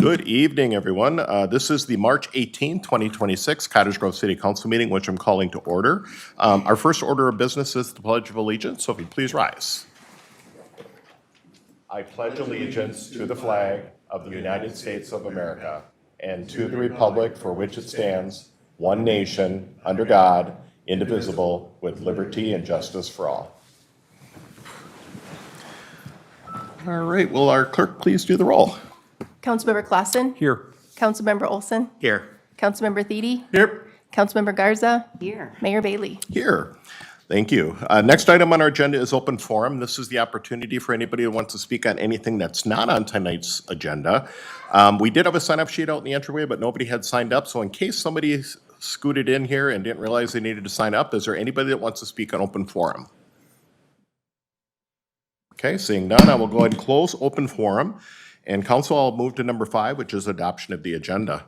Good evening, everyone. This is the March 18, 2026 Cottage Grove City Council meeting, which I'm calling to order. Our first order of business is the Pledge of Allegiance, so if you please rise. I pledge allegiance to the flag of the United States of America and to the republic for which it stands, one nation, under God, indivisible, with liberty and justice for all. All right, will our clerk please do the roll? Councilmember Clausen. Here. Councilmember Olson. Here. Councilmember Thiede. Here. Councilmember Garza. Here. Mayor Bailey. Here. Thank you. Next item on our agenda is open forum. This is the opportunity for anybody who wants to speak on anything that's not on tonight's agenda. We did have a sign-up sheet out in the entryway, but nobody had signed up. So in case somebody scooted in here and didn't realize they needed to sign up, is there anybody that wants to speak on open forum? Okay, seeing none, I will go ahead and close open forum. And council, I'll move to number 5, which is adoption of the agenda.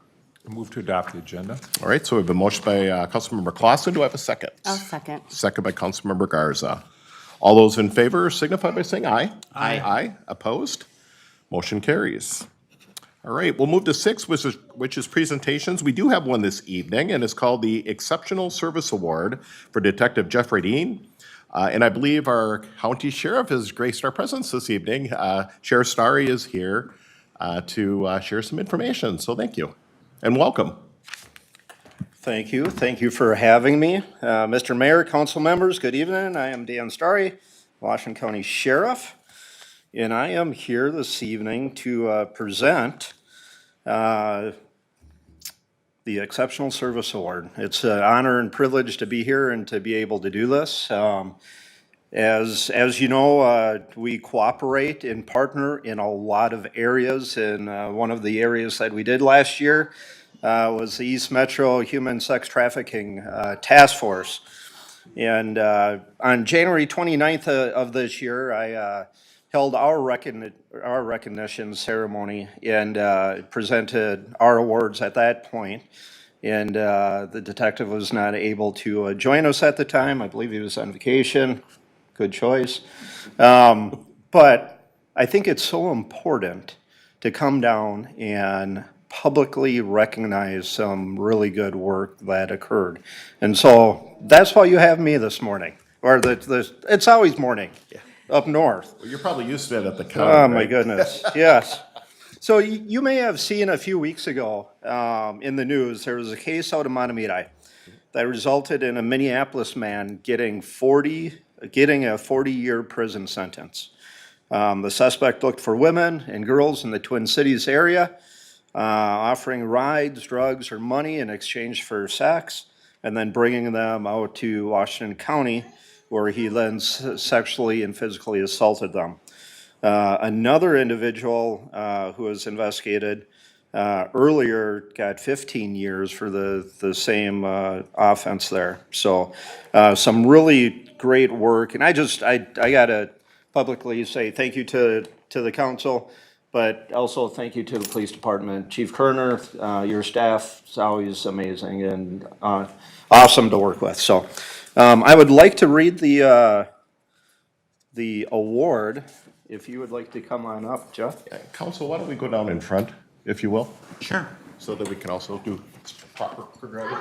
I move to adopt the agenda. All right, so we have a motion by Councilmember Clausen. Do I have a second? I'll second. Second by Councilmember Garza. All those in favor signify by saying aye. Aye. Aye. Opposed? Motion carries. All right, we'll move to 6, which is presentations. We do have one this evening, and it's called the Exceptional Service Award for Detective Jeff Rydeen. And I believe our county sheriff has graced our presence this evening. Sheriff Starry is here to share some information, so thank you and welcome. Thank you. Thank you for having me. Mr. Mayor, council members, good evening. I am Dan Starry, Washington County Sheriff, and I am here this evening to present the Exceptional Service Award. It's an honor and privilege to be here and to be able to do this. As you know, we cooperate and partner in a lot of areas, and one of the areas that we did last year was the East Metro Human Sex Trafficking Task Force. And on January 29th of this year, I held our recognition ceremony and presented our awards at that point. And the detective was not able to join us at the time. I believe he was on vacation. Good choice. But I think it's so important to come down and publicly recognize some really good work that occurred. And so that's why you have me this morning. Or it's always morning. Yeah. Up north. Well, you're probably used to it at the county. Oh, my right? goodness, yes. So you may have seen a few weeks ago in the news, there was a case out of McHattie that resulted in a Minneapolis man getting a 40-year prison sentence. The suspect looked for women and girls in the Twin Cities area, offering rides, drugs, or money in exchange for sex, and then bringing them out to Washington County, where he then sexually and physically assaulted them. Another individual who was investigated earlier got 15 years for the same offense there. So some really great work. And I gotta publicly say thank you to the council, but also thank you to the police department. Chief Kerner, your staff is always amazing and awesome to work with. So I would like to read the award. If you would like to come on up, Jeff. Yeah, council, why don't we go down in front, if you will? Sure. So that we can also do proper progression.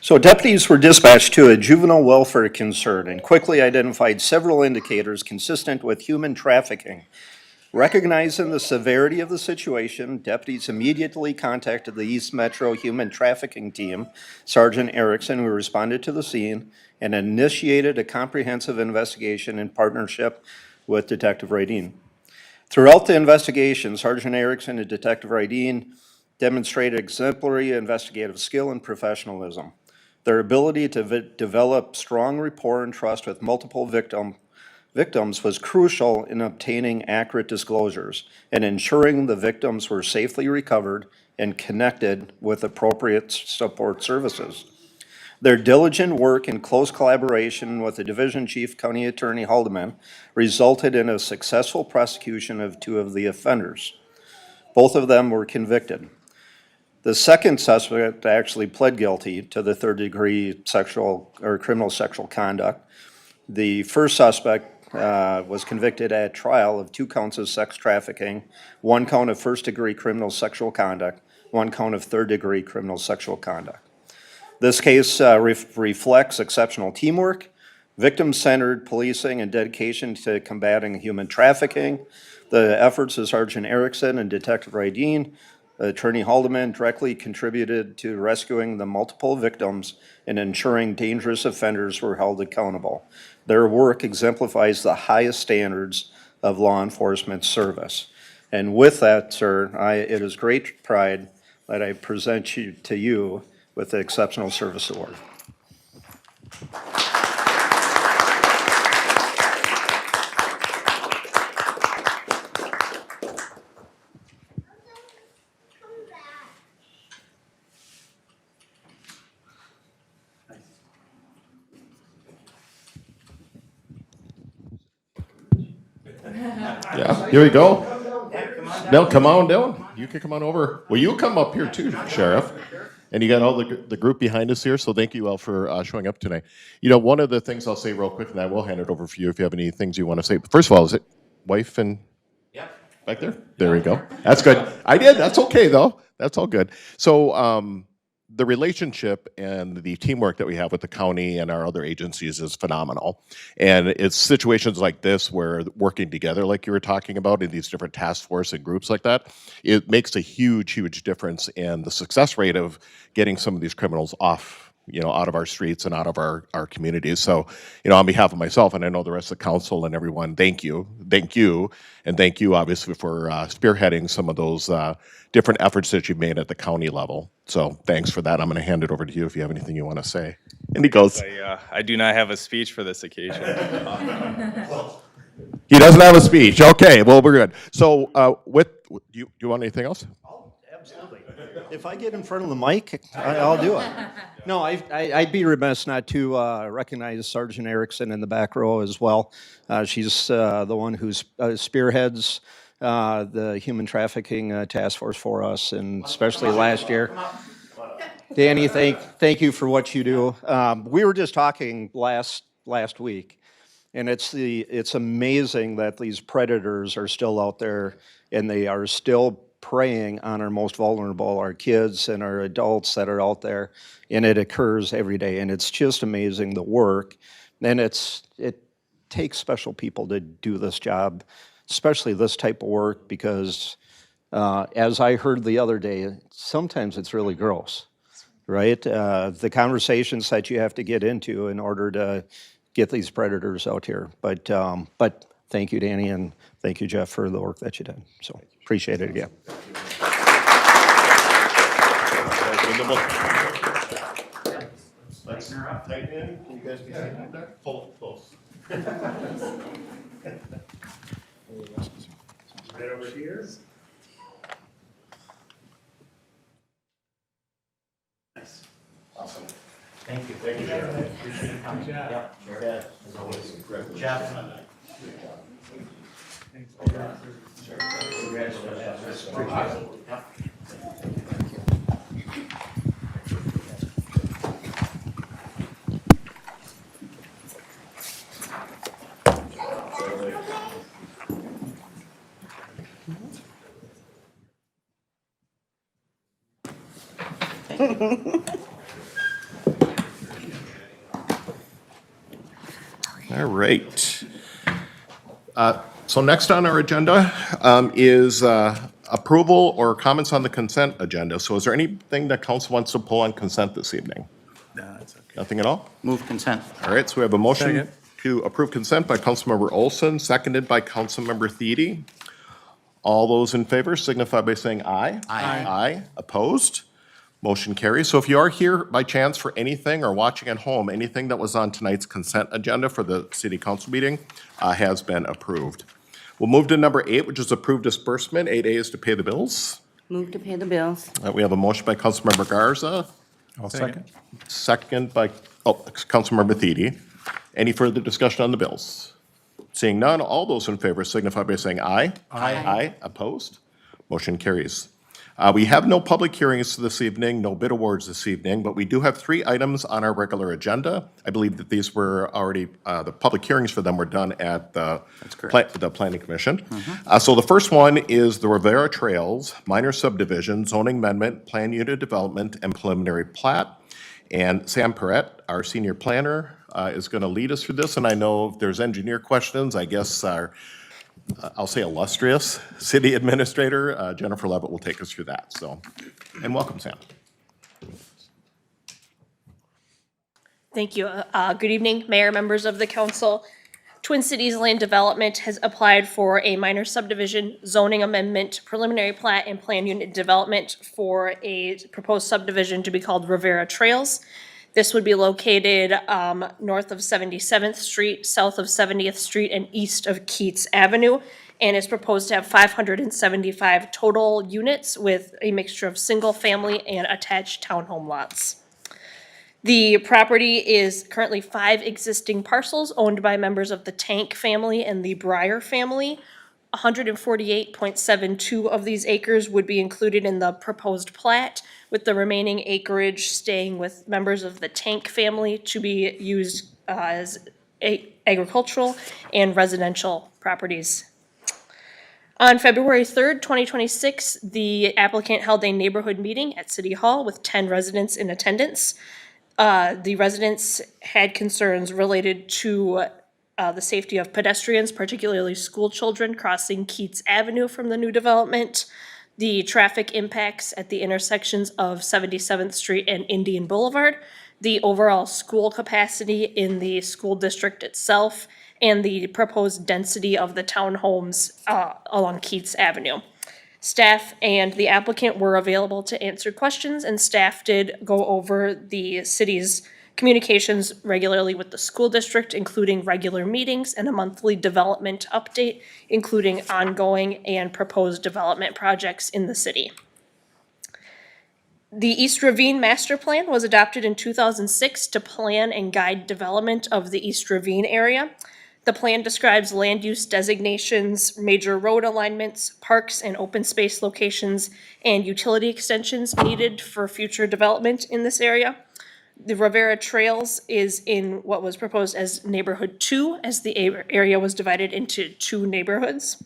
So deputies were dispatched to a juvenile welfare concern and quickly identified several indicators consistent with human trafficking. Recognizing the severity of the situation, deputies immediately contacted the East Metro Human Trafficking Team, Sergeant Erickson, who responded to the scene, and initiated a comprehensive investigation in partnership with Detective Rydeen. Throughout the investigation, Sergeant Erickson and Detective Rydeen demonstrated exemplary investigative skill and professionalism. Their ability to develop strong rapport and trust with multiple victims was crucial in obtaining accurate disclosures and ensuring the victims were safely recovered and connected with appropriate support services. Their diligent work in close collaboration with the Division Chief County Attorney Haldeman resulted in a successful prosecution of 2 of the offenders. Both of them were convicted. The second suspect actually pled guilty to the third-degree sexual or criminal sexual conduct. The first suspect was convicted at trial of 2 counts of sex trafficking, 1 count of first-degree criminal sexual conduct, 1 count of third-degree criminal sexual conduct. This case reflects exceptional teamwork, victim-centered policing, and dedication to combating human trafficking. The efforts of Sergeant Erickson and Detective Rydeen, Attorney Haldeman directly contributed to rescuing the multiple victims and ensuring dangerous offenders were held accountable. Their work exemplifies the highest standards of law enforcement service. And with that, sir, it is great pride that I present to you with the Exceptional Service Award. Yeah, here we go. No, come on down. You can come on over. Well, you come up here too, Sheriff. And you got all the group behind us here, so thank you all for showing up tonight. You know, one of the things I'll say real quick, and I will hand it over for you if you have any things you want to say. First of all, is it wife and back there? There we go. That's good. I did. That's okay, though. That's all good. So the relationship and the teamwork that we have with the county and our other agencies is phenomenal. And it's situations like this where working together, like you were talking about, in these different task force and groups like that, it makes a huge, huge difference in the success rate of getting some of these criminals off, you know, out of our streets and out of our communities. So, you know, on behalf of myself, and I know the rest of the council and everyone, thank you, and thank you obviously for spearheading some of those different efforts that you've made at the county level. So thanks for that. I'm going to hand it over to you if you have anything you want to say. And he goes, I do not have a speech for this occasion. he doesn't have a speech. Okay, well, we're good. So do you want anything else? Absolutely. If I get in front of the mic, I'll do it. No, I'd be remiss not to recognize Sergeant Erickson in the back row as well. She's the one who spearheads the human trafficking task force for us, and especially last year. Danny, thank you for what you do. We were just talking last week, and it's amazing that these predators are still out there, and they are still preying on our most vulnerable, our kids and our adults that are out there, and it occurs every day. And it's just amazing, the work, and it takes special people to do this job, especially this type of work, because as I heard the other day, sometimes it's really gross, right? The conversations that you have to get into in order to get these predators out here. But thank you, Danny, and thank you, Jeff, for the work that you did. So appreciate it again. Let's tighten in. Can you guys be sitting up there? Pull it close. Right over here. Nice. Awesome. Thank you. Thank you, Sheriff. Appreciate it coming. Yep. Sure. Yeah, as always, congratulations Jeff. on that. Congratulations. Appreciate it. Yep. All right. So next on our agenda is approval or comments on the consent agenda. So is there anything that council wants to pull on consent this evening? No, that's okay. Nothing at all? Move consent. All right, so we have a motion Second. to approve consent by Councilmember Olson, seconded by Councilmember Thiede. All those in favor signify by saying aye. Aye. Aye. Opposed? Motion carries. So if you are here by chance for anything or watching at home, anything that was on tonight's consent agenda for the city council meeting has been approved. We'll move to number 8, which is approved disbursement. 8A is to pay the bills. Move to pay the bills. We have a motion by Councilmember Garza, I'll second. Second by, Councilmember Thiede. Any further discussion on the bills? Seeing none, all those in favor signify by saying aye. Aye. Aye, opposed? Motion carries. We have no public hearings this evening, no bid awards this evening, but we do have 3 items on our regular agenda. I believe that these were already, the public hearings for them were done at the Planning Commission. So the first one is the Ravara Trails Minor Subdivision Zoning Amendment, Plan Unit Development, and Preliminary Plat. And Sam Perrett, our senior planner, is going to lead us through this. And I know if there's engineer questions, I guess our I'll say illustrious city administrator, Jennifer Levitt, will take us through that. So, and welcome, Sam. Thank you. Good evening, Mayor, members of the council. Twin Cities Land Development has applied for a minor subdivision zoning amendment, preliminary plat, and plan unit development for a proposed subdivision to be called Ravara Trails. This would be located north of 77th Street, south of 70th Street, and east of Keats Avenue, and is proposed to have 575 total units with a mixture of single-family and attached townhome lots. The property is currently 5 existing parcels owned by members of the Tank family and the Breyer family. 148.72 of these acres would be included in the proposed plat, with the remaining acreage staying with members of the Tank family to be used as agricultural and residential properties. On February 3rd, 2026, the applicant held a neighborhood meeting at City Hall with 10 residents in attendance. The residents had concerns related to the safety of pedestrians, particularly school children crossing Keats Avenue from the new development, the traffic impacts at the intersections of 77th Street and Indian Boulevard, the overall school capacity in the school district itself, and the proposed density of the townhomes along Keats Avenue. Staff and the applicant were available to answer questions, and staff did go over the city's communications regularly with the school district, including regular meetings and a monthly development update, including ongoing and proposed development projects in the city. The East Ravine Master Plan was adopted in 2006 to plan and guide development of the East Ravine area. The plan describes land use designations, major road alignments, parks and open space locations, and utility extensions needed for future development in this area. The Ravara Trails is in what was proposed as Neighborhood 2, as the area was divided into 2 neighborhoods.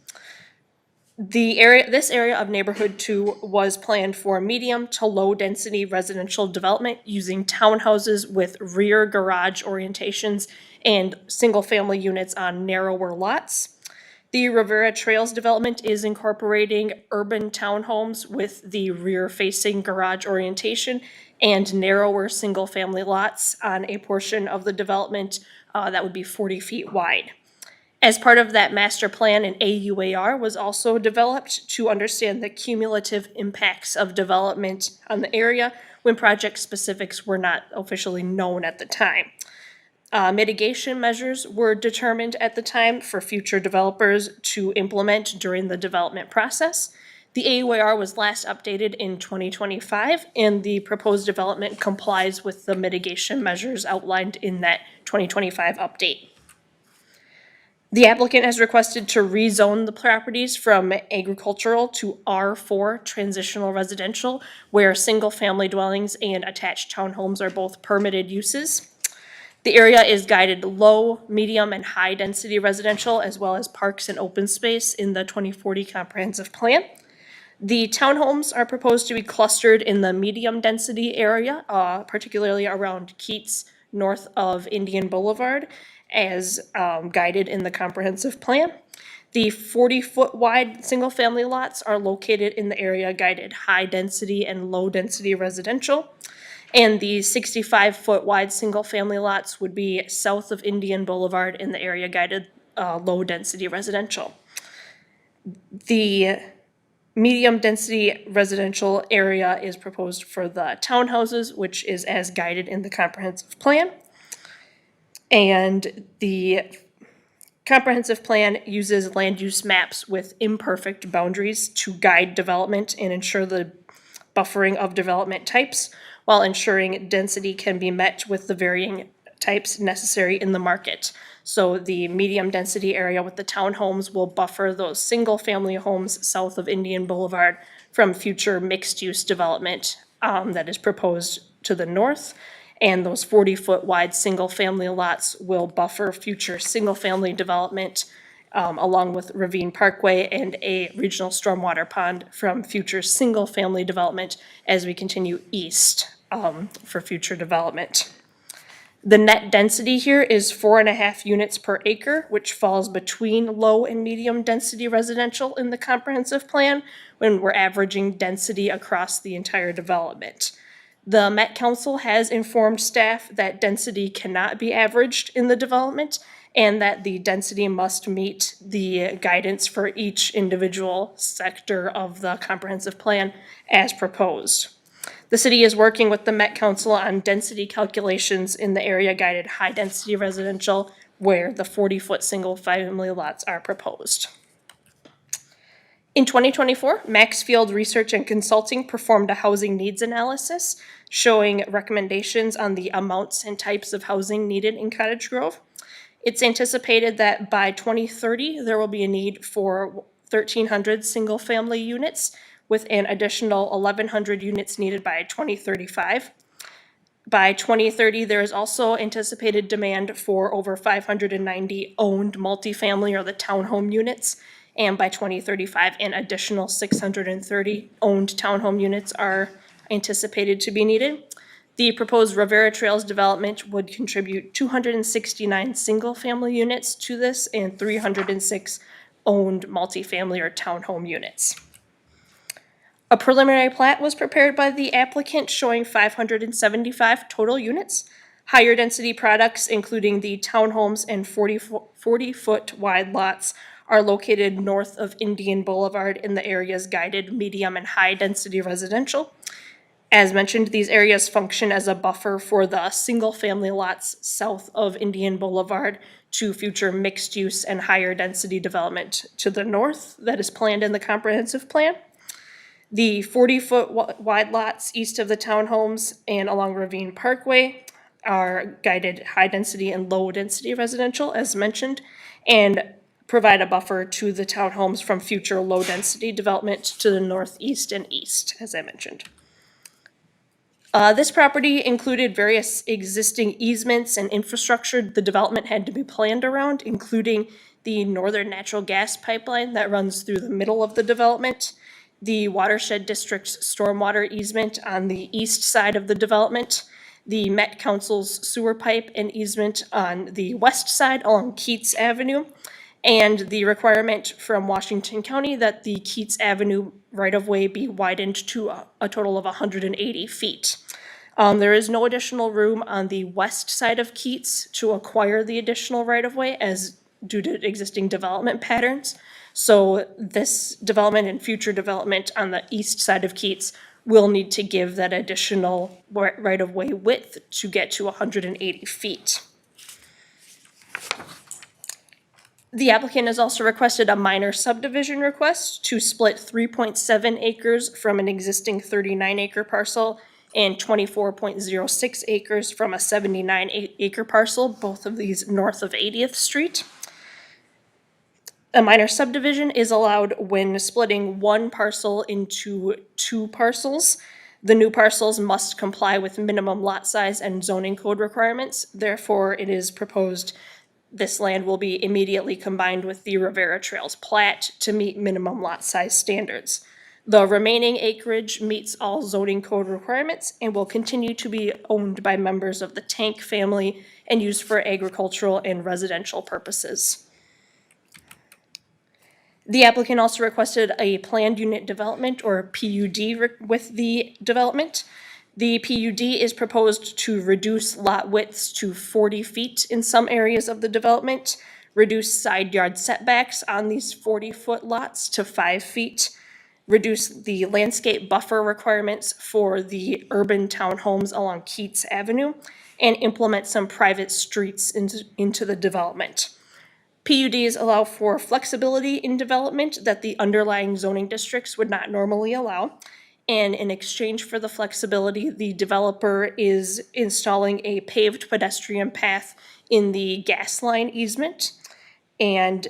This area of Neighborhood 2 was planned for medium to low density residential development using townhouses with rear garage orientations and single family units on narrower lots. The Ravara Trails development is incorporating urban townhomes with the rear facing garage orientation and narrower single family lots on a portion of the development that would be 40 feet wide. As part of that master plan, an AUAR was also developed to understand the cumulative impacts of development on the area when project specifics were not officially known at the time. Mitigation measures were determined at the time for future developers to implement during the development process. The AUAR was last updated in 2025, and the proposed development complies with the mitigation measures outlined in that 2025 update. The applicant has requested to rezone the properties from agricultural to R4 transitional residential, where single-family dwellings and attached townhomes are both permitted uses. The area is guided low, medium, and high-density residential, as well as parks and open space in the 2040 comprehensive plan. The townhomes are proposed to be clustered in the medium-density area, particularly around Keats, north of Indian Boulevard, as guided in the comprehensive plan. The 40-foot wide single-family lots are located in the area guided high-density and low-density residential. And the 65-foot wide single-family lots would be south of Indian Boulevard in the area guided low-density residential. The medium-density residential area is proposed for the townhouses, which is as guided in the comprehensive plan. And the comprehensive plan uses land use maps with imperfect boundaries to guide development and ensure the buffering of development types, while ensuring density can be met with the varying types necessary in the market. So the medium density area with the townhomes will buffer those single-family homes south of Indian Boulevard from future mixed-use development that is proposed to the north. And those 40-foot wide single-family lots will buffer future single-family development along with Ravine Parkway and a regional stormwater pond from future single-family development as we continue east for future development. The net density here is 4.5 units per acre, which falls between low and medium density residential in the comprehensive plan when we're averaging density across the entire development. The Met Council has informed staff that density cannot be averaged in the development and that the density must meet the guidance for each individual sector of the comprehensive plan as proposed. The city is working with the Met Council on density calculations in the area guided high-density residential where the 40-foot single-family lots are proposed. In 2024, Maxfield Research and Consulting performed a housing needs analysis showing recommendations on the amounts and types of housing needed in Cottage Grove. It's anticipated that by 2030, there will be a need for 1,300 single-family units with an additional 1,100 units needed by 2035. By 2030, there is also anticipated demand for over 590 owned multifamily or the townhome units. And by 2035, an additional 630 owned townhome units are anticipated to be needed. The proposed Ravara Trails development would contribute 269 single-family units to this and 306 owned multifamily or townhome units. A preliminary plat was prepared by the applicant showing 575 total units. Higher density products, including the townhomes and 40-foot wide lots, are located north of Indian Boulevard in the area's guided medium and high density residential. As mentioned, these areas function as a buffer for the single-family lots south of Indian Boulevard to future mixed-use and higher density development to the north that is planned in the comprehensive plan. The 40-foot wide lots east of the townhomes and along Ravine Parkway are guided high-density and low-density residential, as mentioned, and provide a buffer to the townhomes from future low-density development to the northeast and east, as I mentioned. This property included various existing easements and infrastructure the development had to be planned around, including the northern natural gas pipeline that runs through the middle of the development, the watershed district's stormwater easement on the east side of the development, the Met Council's sewer pipe and easement on the west side along Keats Avenue, and the requirement from Washington County that the Keats Avenue right-of-way be widened to a total of 180 feet. There is no additional room on the west side of Keats to acquire the additional right-of-way as due to existing development patterns. So this development and future development on the east side of Keats will need to give that additional right-of-way width to get to 180 feet. The applicant has also requested a minor subdivision request to split 3.7 acres from an existing 39-acre parcel and 24.06 acres from a 79-acre parcel, both of these north of 80th Street. A minor subdivision is allowed when splitting one parcel into two parcels. The new parcels must comply with minimum lot size and zoning code requirements. Therefore, it is proposed this land will be immediately combined with the Ravara Trails plat to meet minimum lot size standards. The remaining acreage meets all zoning code requirements and will continue to be owned by members of the Tank family and used for agricultural and residential purposes. The applicant also requested a planned unit development or PUD with the development. The PUD is proposed to reduce lot widths to 40 feet in some areas of the development, reduce side yard setbacks on these 40-foot lots to 5 feet, reduce the landscape buffer requirements for the urban townhomes along Keats Avenue, and implement some private streets into the development. PUDs allow for flexibility in development that the underlying zoning districts would not normally allow, and in exchange for the flexibility, the developer is installing a paved pedestrian path in the gas line easement and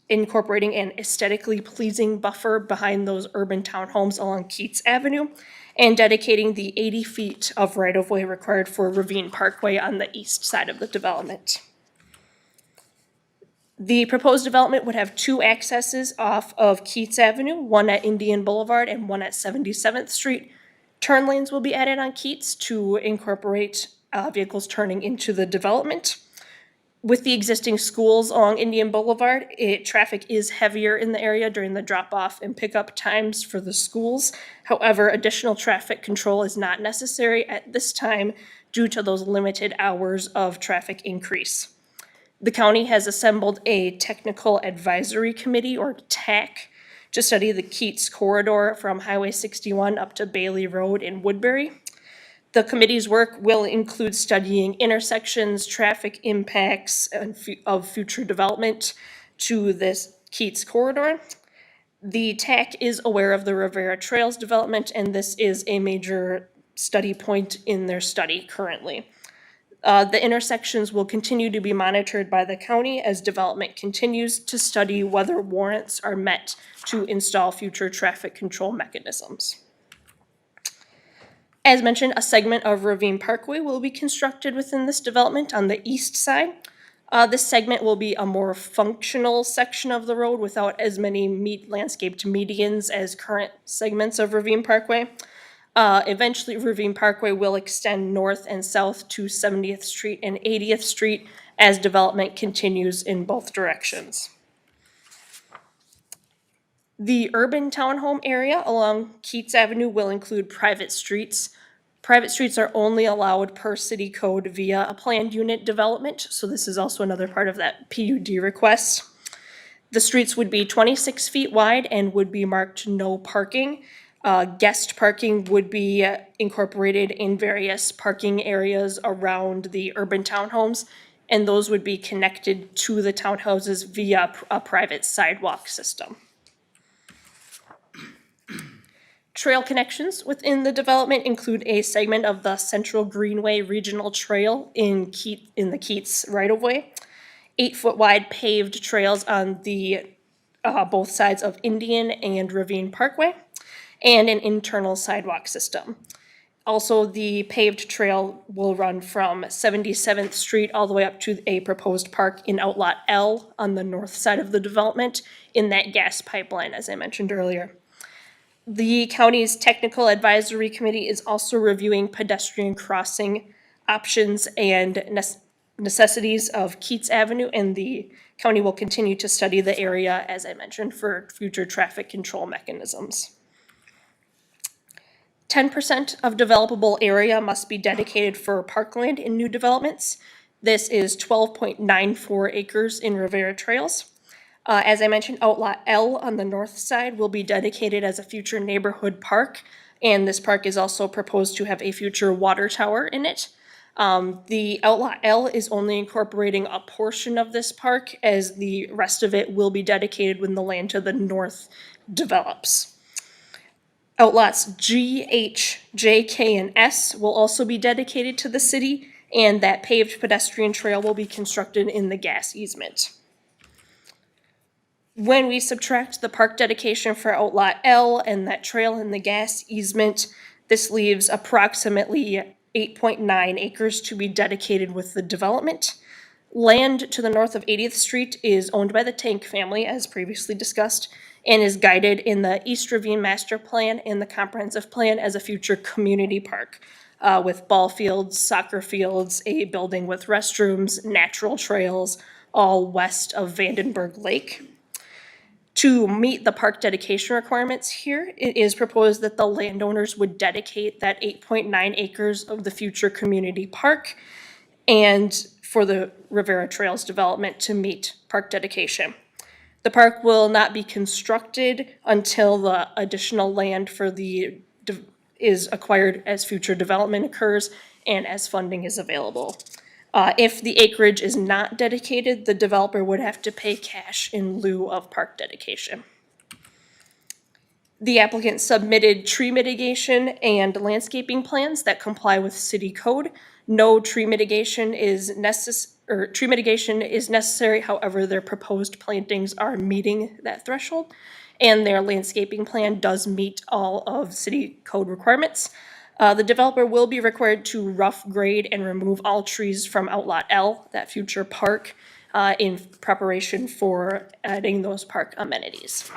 incorporating an aesthetically pleasing buffer behind those urban townhomes along Keats Avenue, and dedicating the 80 feet of right-of-way required for Ravine Parkway on the east side of the development. The proposed development would have two accesses off of Keats Avenue, one at Indian Boulevard and one at 77th Street. Turn lanes will be added on Keats to incorporate vehicles turning into the development. With the existing schools along Indian Boulevard, traffic is heavier in the area during the drop-off and pickup times for the schools. However, additional traffic control is not necessary at this time due to those limited hours of traffic increase. The county has assembled a technical advisory committee, or TAC, to study the Keats corridor from Highway 61 up to Bailey Road in Woodbury. The committee's work will include studying intersections, traffic impacts of future development to this Keats corridor. The TAC is aware of the Ravara Trails development, and this is a major study point in their study currently. The intersections will continue to be monitored by the county as development continues to study whether warrants are met to install future traffic control mechanisms. As mentioned, a segment of Ravine Parkway will be constructed within this development on the east side. This segment will be a more functional section of the road without as many landscaped medians as current segments of Ravine Parkway. Eventually, Ravine Parkway will extend north and south to 70th Street and 80th Street as development continues in both directions. The urban townhome area along Keats Avenue will include private streets. Private streets are only allowed per city code via a planned unit development, so this is also another part of that PUD request. The streets would be 26 feet wide and would be marked no parking. Guest parking would be incorporated in various parking areas around the urban townhomes, and those would be connected to the townhouses via a private sidewalk system. Trail connections within the development include a segment of the Central Greenway Regional Trail in the Keats right-of-way, 8-foot wide paved trails on the both sides of Indian and Ravine Parkway, and an internal sidewalk system. Also, the paved trail will run from 77th Street all the way up to a proposed park in Outlot L on the north side of the development in that gas pipeline, as I mentioned earlier. The county's technical advisory committee is also reviewing pedestrian crossing options and necessities of Keats Avenue, and the county will continue to study the area, as I mentioned, for future traffic control mechanisms. 10% of developable area must be dedicated for parkland in new developments. This is 12.94 acres in Ravara Trails. As I mentioned, Outlot L on the north side will be dedicated as a future neighborhood park, and this park is also proposed to have a future water tower in it. The Outlot L is only incorporating a portion of this park, as the rest of it will be dedicated when the land to the north develops. Outlots G, H, J, K, and S will also be dedicated to the city, and that paved pedestrian trail will be constructed in the gas easement. When we subtract the park dedication for Outlot L and that trail in the gas easement, this leaves approximately 8.9 acres to be dedicated with the development. Land to the north of 80th Street is owned by the Tank family, as previously discussed, and is guided in the East Ravine Master Plan and the Comprehensive Plan as a future community park, with ball fields, soccer fields, a building with restrooms, natural trails, all west of Vandenberg Lake. To meet the park dedication requirements here, it is proposed that the landowners would dedicate that 8.9 acres of the future community park and for the Ravara Trails development to meet park dedication. The park will not be constructed until the additional land for is acquired as future development occurs and as funding is available. If the acreage is not dedicated, the developer would have to pay cash in lieu of park dedication. The applicant submitted tree mitigation and landscaping plans that comply with city code. No tree mitigation is necessary, however, their proposed plantings are meeting that threshold, and their landscaping plan does meet all of city code requirements. The developer will be required to rough grade and remove all trees from Outlot L, that future park, in preparation for adding those park amenities.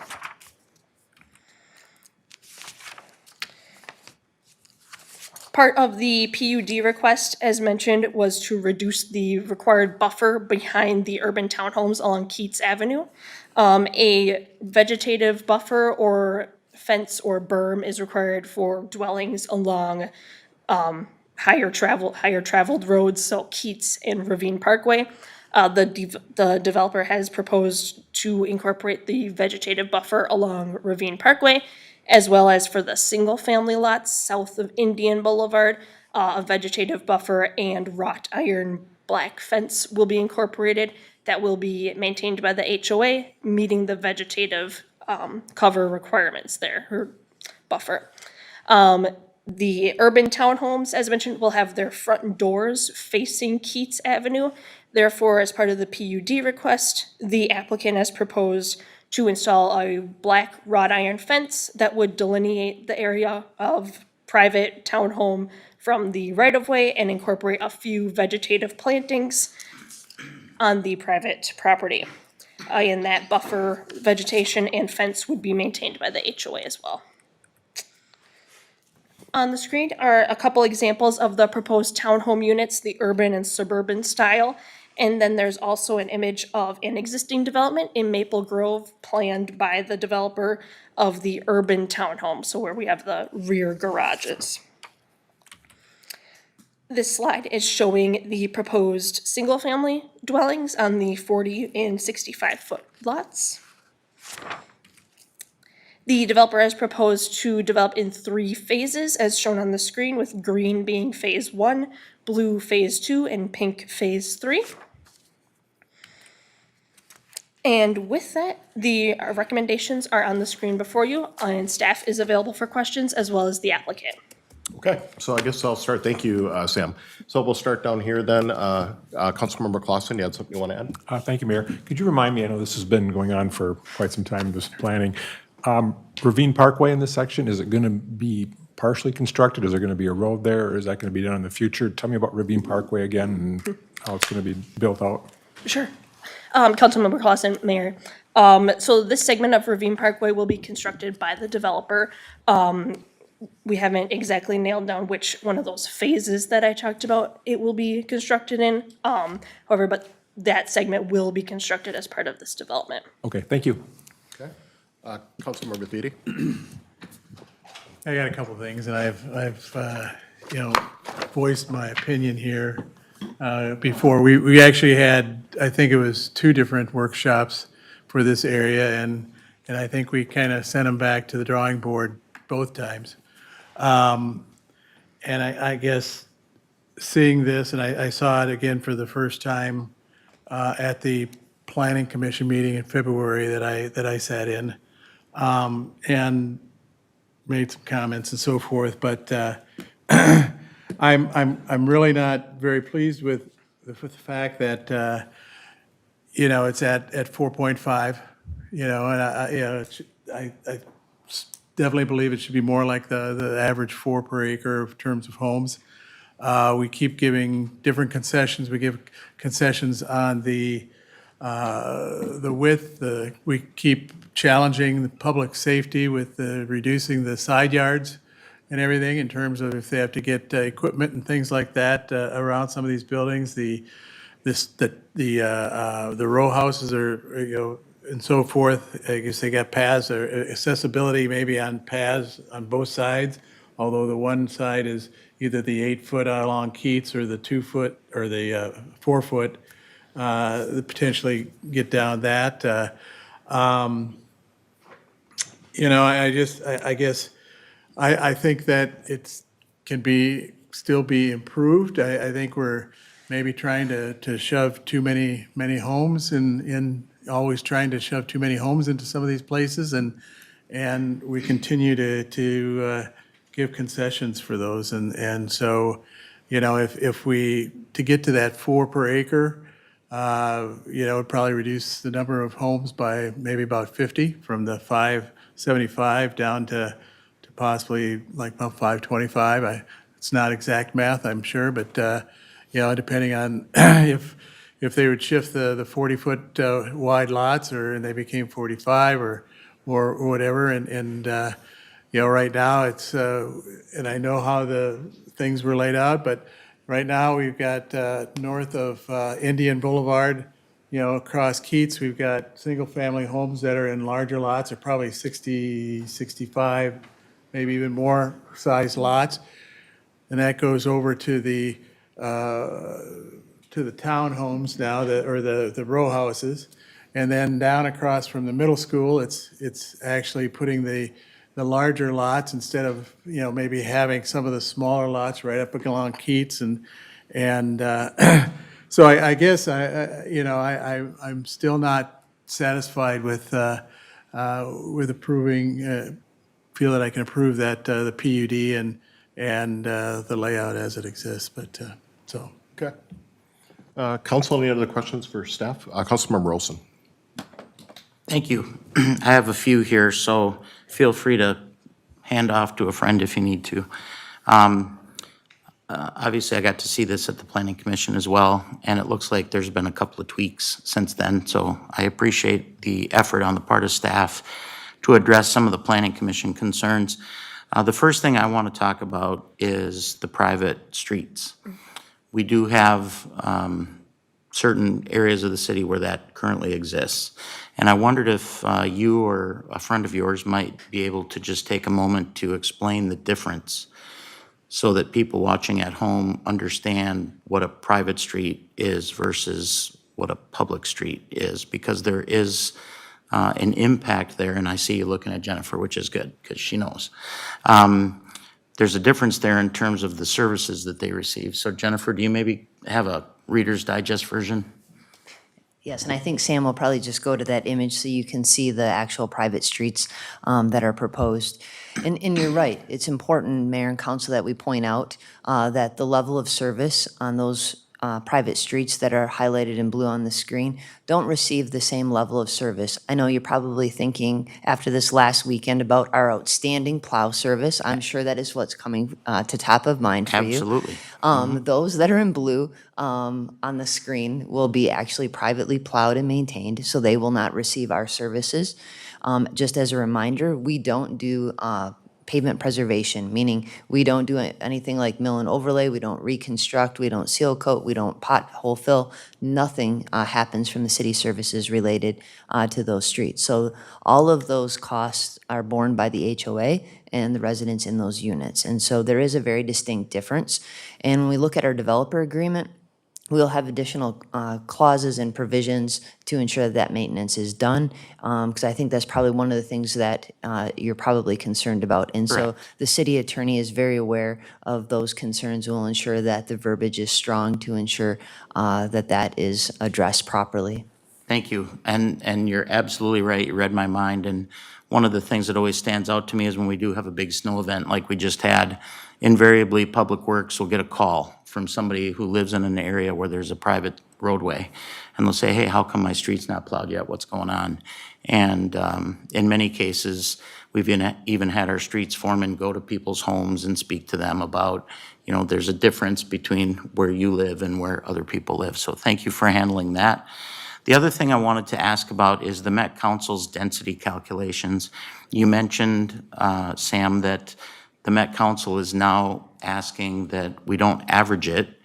Part of the PUD request, as mentioned, was to reduce the required buffer behind the urban townhomes along Keats Avenue. A vegetative buffer or fence or berm is required for dwellings along higher traveled roads, so Keats and Ravine Parkway. The developer has proposed to incorporate the vegetative buffer along Ravine Parkway, as well as for the single-family lots south of Indian Boulevard. A vegetative buffer and wrought iron black fence will be incorporated that will be maintained by the HOA, meeting the vegetative cover requirements there, or buffer. The urban townhomes, as mentioned, will have their front doors facing Keats Avenue. Therefore, as part of the PUD request, the applicant has proposed to install a black wrought iron fence that would delineate the area of private townhome from the right-of-way and incorporate a few vegetative plantings on the private property. And that buffer, vegetation, and fence would be maintained by the HOA as well. On the screen are a couple examples of the proposed townhome units, the urban and suburban style. And then there's also an image of an existing development in Maple Grove planned by the developer of the urban townhome, so where we have the rear garages. This slide is showing the proposed single-family dwellings on the 40 and 65-foot lots. The developer has proposed to develop in 3 phases, as shown on the screen, with green being phase 1, blue phase 2, and pink phase 3. And with that, the recommendations are on the screen before you, and staff is available for questions, as well as the applicant. Okay, so I guess I'll start. Thank you, Sam. So we'll start down here then. Councilmember Clausen, you had something you want to add? Thank you, Mayor. Could you remind me, I know this has been going on for quite some time, this planning. Ravine Parkway in this section, is it going to be partially constructed? Is there going to be a road there, or is that going to be done in the future? Tell me about Ravine Parkway again and how it's going to be built out. Sure. Councilmember Clausen, Mayor. So this segment of Ravine Parkway will be constructed by the developer. We haven't exactly nailed down which one of those phases that I talked about it will be constructed in. However, but that segment will be constructed as part of this development. Okay, thank you. Okay. Councilmember Thiede? I got a couple of things, and I've voiced my opinion here before. We actually had, I think it was 2 different workshops for this area, and I think we kind of sent them back to the drawing board both times. And I guess seeing this, and I saw it again for the first time at the Planning Commission meeting in February that I sat in, and made some comments and so forth, but I'm really not very pleased with the fact that it's at 4.5, and I definitely believe it should be more like the average 4 per acre in terms of homes. We keep giving different concessions. We give concessions on the width. We keep challenging the public safety with reducing the side yards and everything in terms of if they have to get equipment and things like that around some of these buildings. The row houses are, and so forth. I guess they got paths or accessibility maybe on paths on both sides, although the one side is either the 8-foot along Keats or the 2-foot or the 4-foot. Potentially get down that. I think that it can still be improved. I think we're maybe trying to shove too many homes always trying to shove too many homes into some of these places, and and we continue to give concessions for those. And so, you know, if we, to get to that 4 per acre, you know, it'd probably reduce the number of homes by maybe about 50 from the 575 down to possibly like about 525. It's not exact math, I'm sure, but, you know, depending on if they would shift the 40-foot wide lots and they became 45 or whatever. And you know, right now it's, and I know how the things were laid out, but right now we've got north of Indian Boulevard, you know, across Keats, we've got single-family homes that are in larger lots, are probably 60, 65, maybe even more size lots. And that goes over to the townhomes now, or the row houses. And then down across from the middle school, it's actually putting the larger lots instead of, you know, maybe having some of the smaller lots right up along Keats. And so I guess, you know, I'm still not satisfied with approving, feel that I can approve that, the PUD and the layout as it exists, but, so. Okay. Council, any other questions for staff? Councilmember Olson. Thank you. I have a few here, so feel free to hand off to a friend if you need to. Obviously, I got to see this at the Planning Commission as well, and it looks like there's been a couple of tweaks since then, so I appreciate the effort on the part of staff to address some of the Planning Commission concerns. The first thing I want to talk about is the private streets. We do have certain areas of the city where that currently exists. And I wondered if you or a friend of yours might be able to just take a moment to explain the difference so that people watching at home understand what a private street is versus what a public street is, because there is an impact there, and I see you looking at Jennifer, which is good, because she knows. There's a difference there in terms of the services that they receive. So Jennifer, do you maybe have a Reader's Digest version? Yes, and I think Sam will probably just go to that image so you can see the actual private streets that are proposed. And you're right, it's important, Mayor and Council, that we point out that the level of service on those private streets that are highlighted in blue on the screen don't receive the same level of service. I know you're probably thinking after this last weekend about our outstanding plow service. I'm sure that is what's coming to top of mind for you. Absolutely. Those that are in blue on the screen will be actually privately plowed and maintained, so they will not receive our services. Just as a reminder, we don't do pavement preservation, meaning we don't do anything like mill and overlay, we don't reconstruct, we don't seal coat, we don't pothole fill. Nothing happens from the city services related to those streets. So all of those costs are borne by the HOA and the residents in those units. And so there is a very distinct difference. And when we look at our developer agreement, we'll have additional clauses and provisions to ensure that maintenance is done, because I think that's probably one of the things that you're probably concerned about. And so the city attorney is very aware of those concerns. We'll ensure that the verbiage is strong to ensure that that is addressed properly. Thank you. And you're absolutely right. You read my mind. And one of the things that always stands out to me is when we do have a big snow event like we just had, invariably Public Works will get a call from somebody who lives in an area where there's a private roadway. And they'll say, hey, how come my street's not plowed yet? What's going on? And in many cases, we've even had our streets foremen go to people's homes and speak to them about, you know, there's a difference between where you live and where other people live. So thank you for handling that. The other thing I wanted to ask about is the Met Council's density calculations. You mentioned, Sam, that the Met Council is now asking that we don't average it,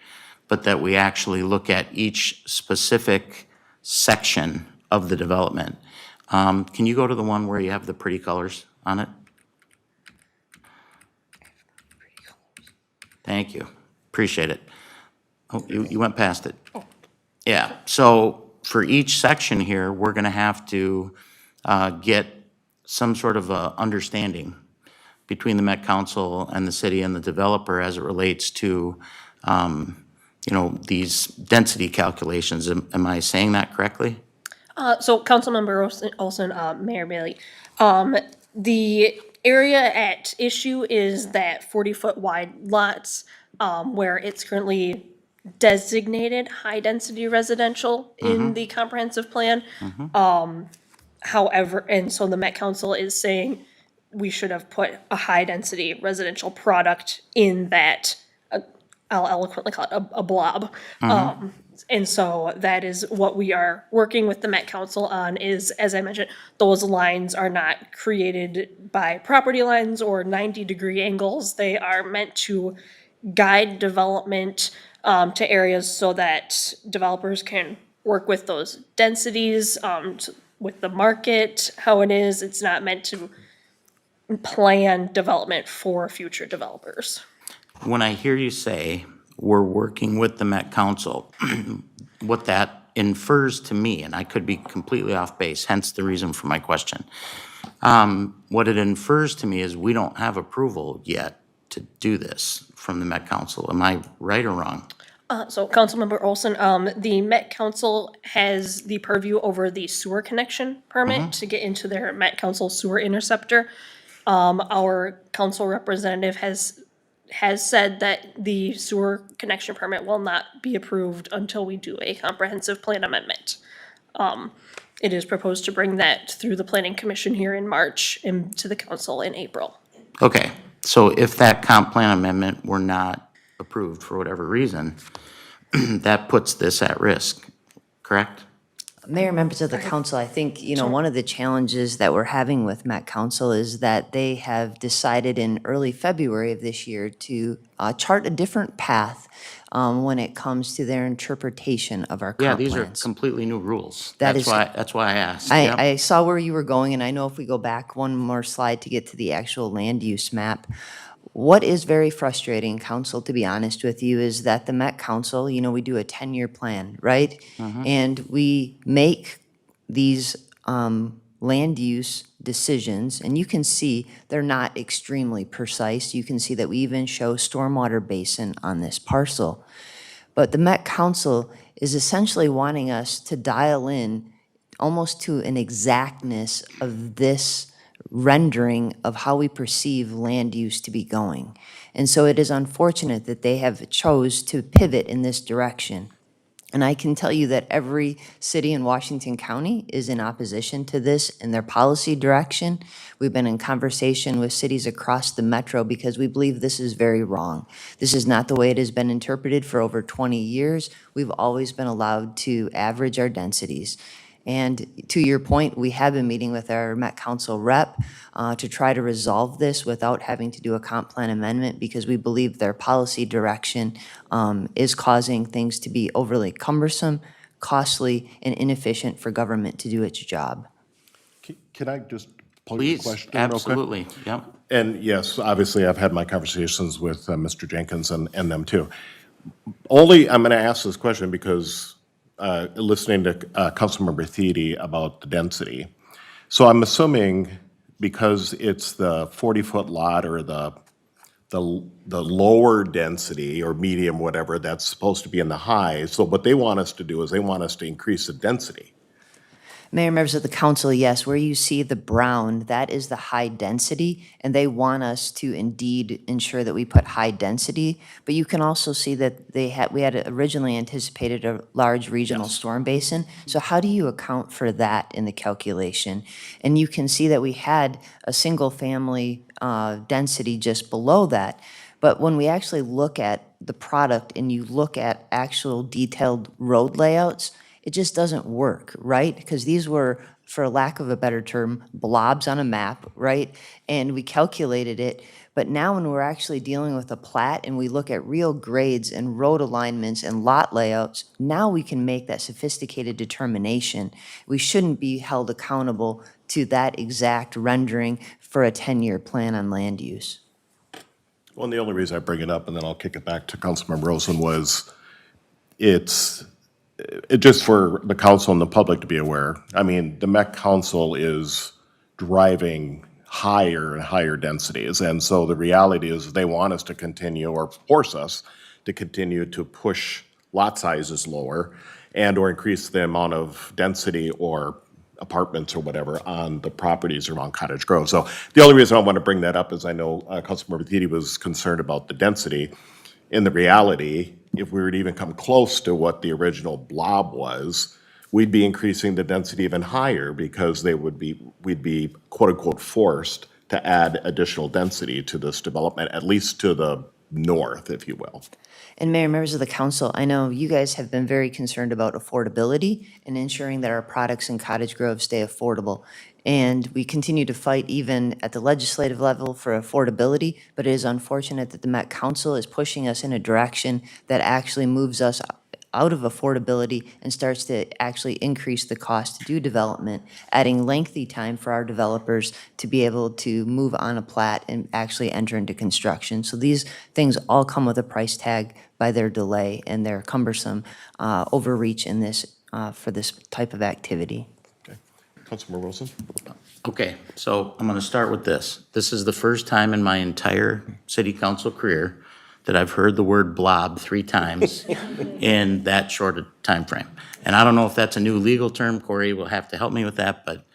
but that we actually look at each specific section of the development. Can you go to the one where you have the pretty colors on it? Thank you. Appreciate it. Oh, you went past it. Yeah, so for each section here, we're gonna have to get some sort of a understanding between the Met Council and the city and the developer as it relates to, you know, these density calculations. Am I saying that correctly? So Councilmember Olson, Mayor Bailey, The area at issue is that 40-foot wide lots, where it's currently designated high-density residential in the comprehensive plan. However, and so the Met Council is saying we should have put a high-density residential product in that, I'll eloquently call it a blob. And so that is what we are working with the Met Council on is, as I mentioned, those lines are not created by property lines or 90-degree angles. They are meant to guide development to areas so that developers can work with those densities, with the market, how it is. It's not meant to plan development for future developers. When I hear you say we're working with the Met Council, what that infers to me, and I could be completely off base, hence the reason for my question. What it infers to me is we don't have approval yet to do this from the Met Council. Am I right or wrong? So Councilmember Olson, the Met Council has the purview over the sewer connection permit to get into their Met Council sewer interceptor. Our council representative has said that the sewer connection permit will not be approved until we do a comprehensive plan amendment. It is proposed to bring that through the planning commission here in March and to the council in April. Okay, so if that comp plan amendment were not approved for whatever reason, that puts this at risk, correct? Mayor, members of the council, I think, one of the challenges that we're having with Met Council is that they have decided in early February of this year to chart a different path when it comes to their interpretation of our Yeah, comp these are plans. completely new rules. That That's is- why I asked. Yep. I saw where you were going, and I know if we go back one more slide to get to the actual land use map, what is very frustrating, council, to be honest with you, is that the Met Council, we do a 10-year plan, right? And we make these land use decisions, and you can see they're not extremely precise. You can see that we even show stormwater basin on this parcel. But the Met Council is essentially wanting us to dial in almost to an exactness of this rendering of how we perceive land use to be going. And so it is unfortunate that they have chose to pivot in this direction. And I can tell you that every city in Washington County is in opposition to this in their policy direction. We've been in conversation with cities across the metro because we believe this is very wrong. This is not the way it has been interpreted for over 20 years. We've always been allowed to average our densities. And to your point, we have been meeting with our Met Council rep to try to resolve this without having to do a comp plan amendment because we believe their policy direction is causing things to be overly cumbersome, costly, and inefficient for government to do its job. Can I just pose a Please, question real quick? absolutely, yep. And yes, obviously, I've had my conversations with Mr. Jenkins and them too. Only, I'm going to ask this question because listening to Councilmember Thiede about the density. So I'm assuming because it's the 40-foot lot or the lower density or medium, whatever, that's supposed to be in the high. So what they want us to do is they want us to increase the density. Mayor, members of the council, yes, where you see the brown, that is the high density, and they want us to indeed ensure that we put high density. But you can also see that we had originally anticipated a large regional storm basin. So how do you account for that in the calculation? And you can see that we had a single family density just below that. But when we actually look at the product and you look at actual detailed road layouts, it just doesn't work, right? Because these were, for lack of a better term, blobs on a map, right? And we calculated it. But now when we're actually dealing with a plat and we look at real grades and road alignments and lot layouts, now we can make that sophisticated determination. We shouldn't be held accountable to that exact rendering for a 10-year plan on land use. Well, and the only reason I bring it up, and then I'll kick it back to Councilmember Rosen, was it's just for the council and the public to be aware. I mean, the Met Council is driving higher and higher densities. And so the reality is they want us to continue or force us to continue to push lot sizes lower and or increase the amount of density or apartments or whatever on the properties around Cottage Grove. So the only reason I want to bring that up is I know Councilmember Thiede was concerned about the density. In the reality, if we were to even come close to what the original blob was, we'd be increasing the density even higher because we'd be quote unquote forced to add additional density to this development, at least to the north, if you will. And Mayor, members of the council, I know you guys have been very concerned about affordability and ensuring that our products in Cottage Grove stay affordable. And we continue to fight even at the legislative level for affordability, but it is unfortunate that the Met Council is pushing us in a direction that actually moves us out of affordability and starts to actually increase the cost to do development, adding lengthy time for our developers to be able to move on a plat and actually enter into construction. So these things all come with a price tag by their delay and their cumbersome overreach in this, for this type of activity. Okay. Councilmember Wilson? Okay, so I'm gonna start with this. This is the first time in my entire city council career that I've heard the word blob 3 times in that short a time frame. And I don't know if that's a new legal term. Corey will have to help me with that, but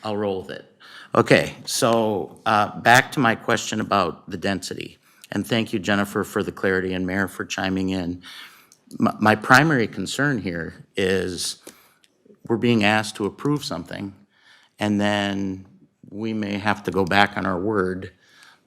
I'll roll with it. Okay, so back to my question about the density. And thank you, Jennifer, for the clarity, and Mayor for chiming in. My primary concern here is we're being asked to approve something, and then we may have to go back on our word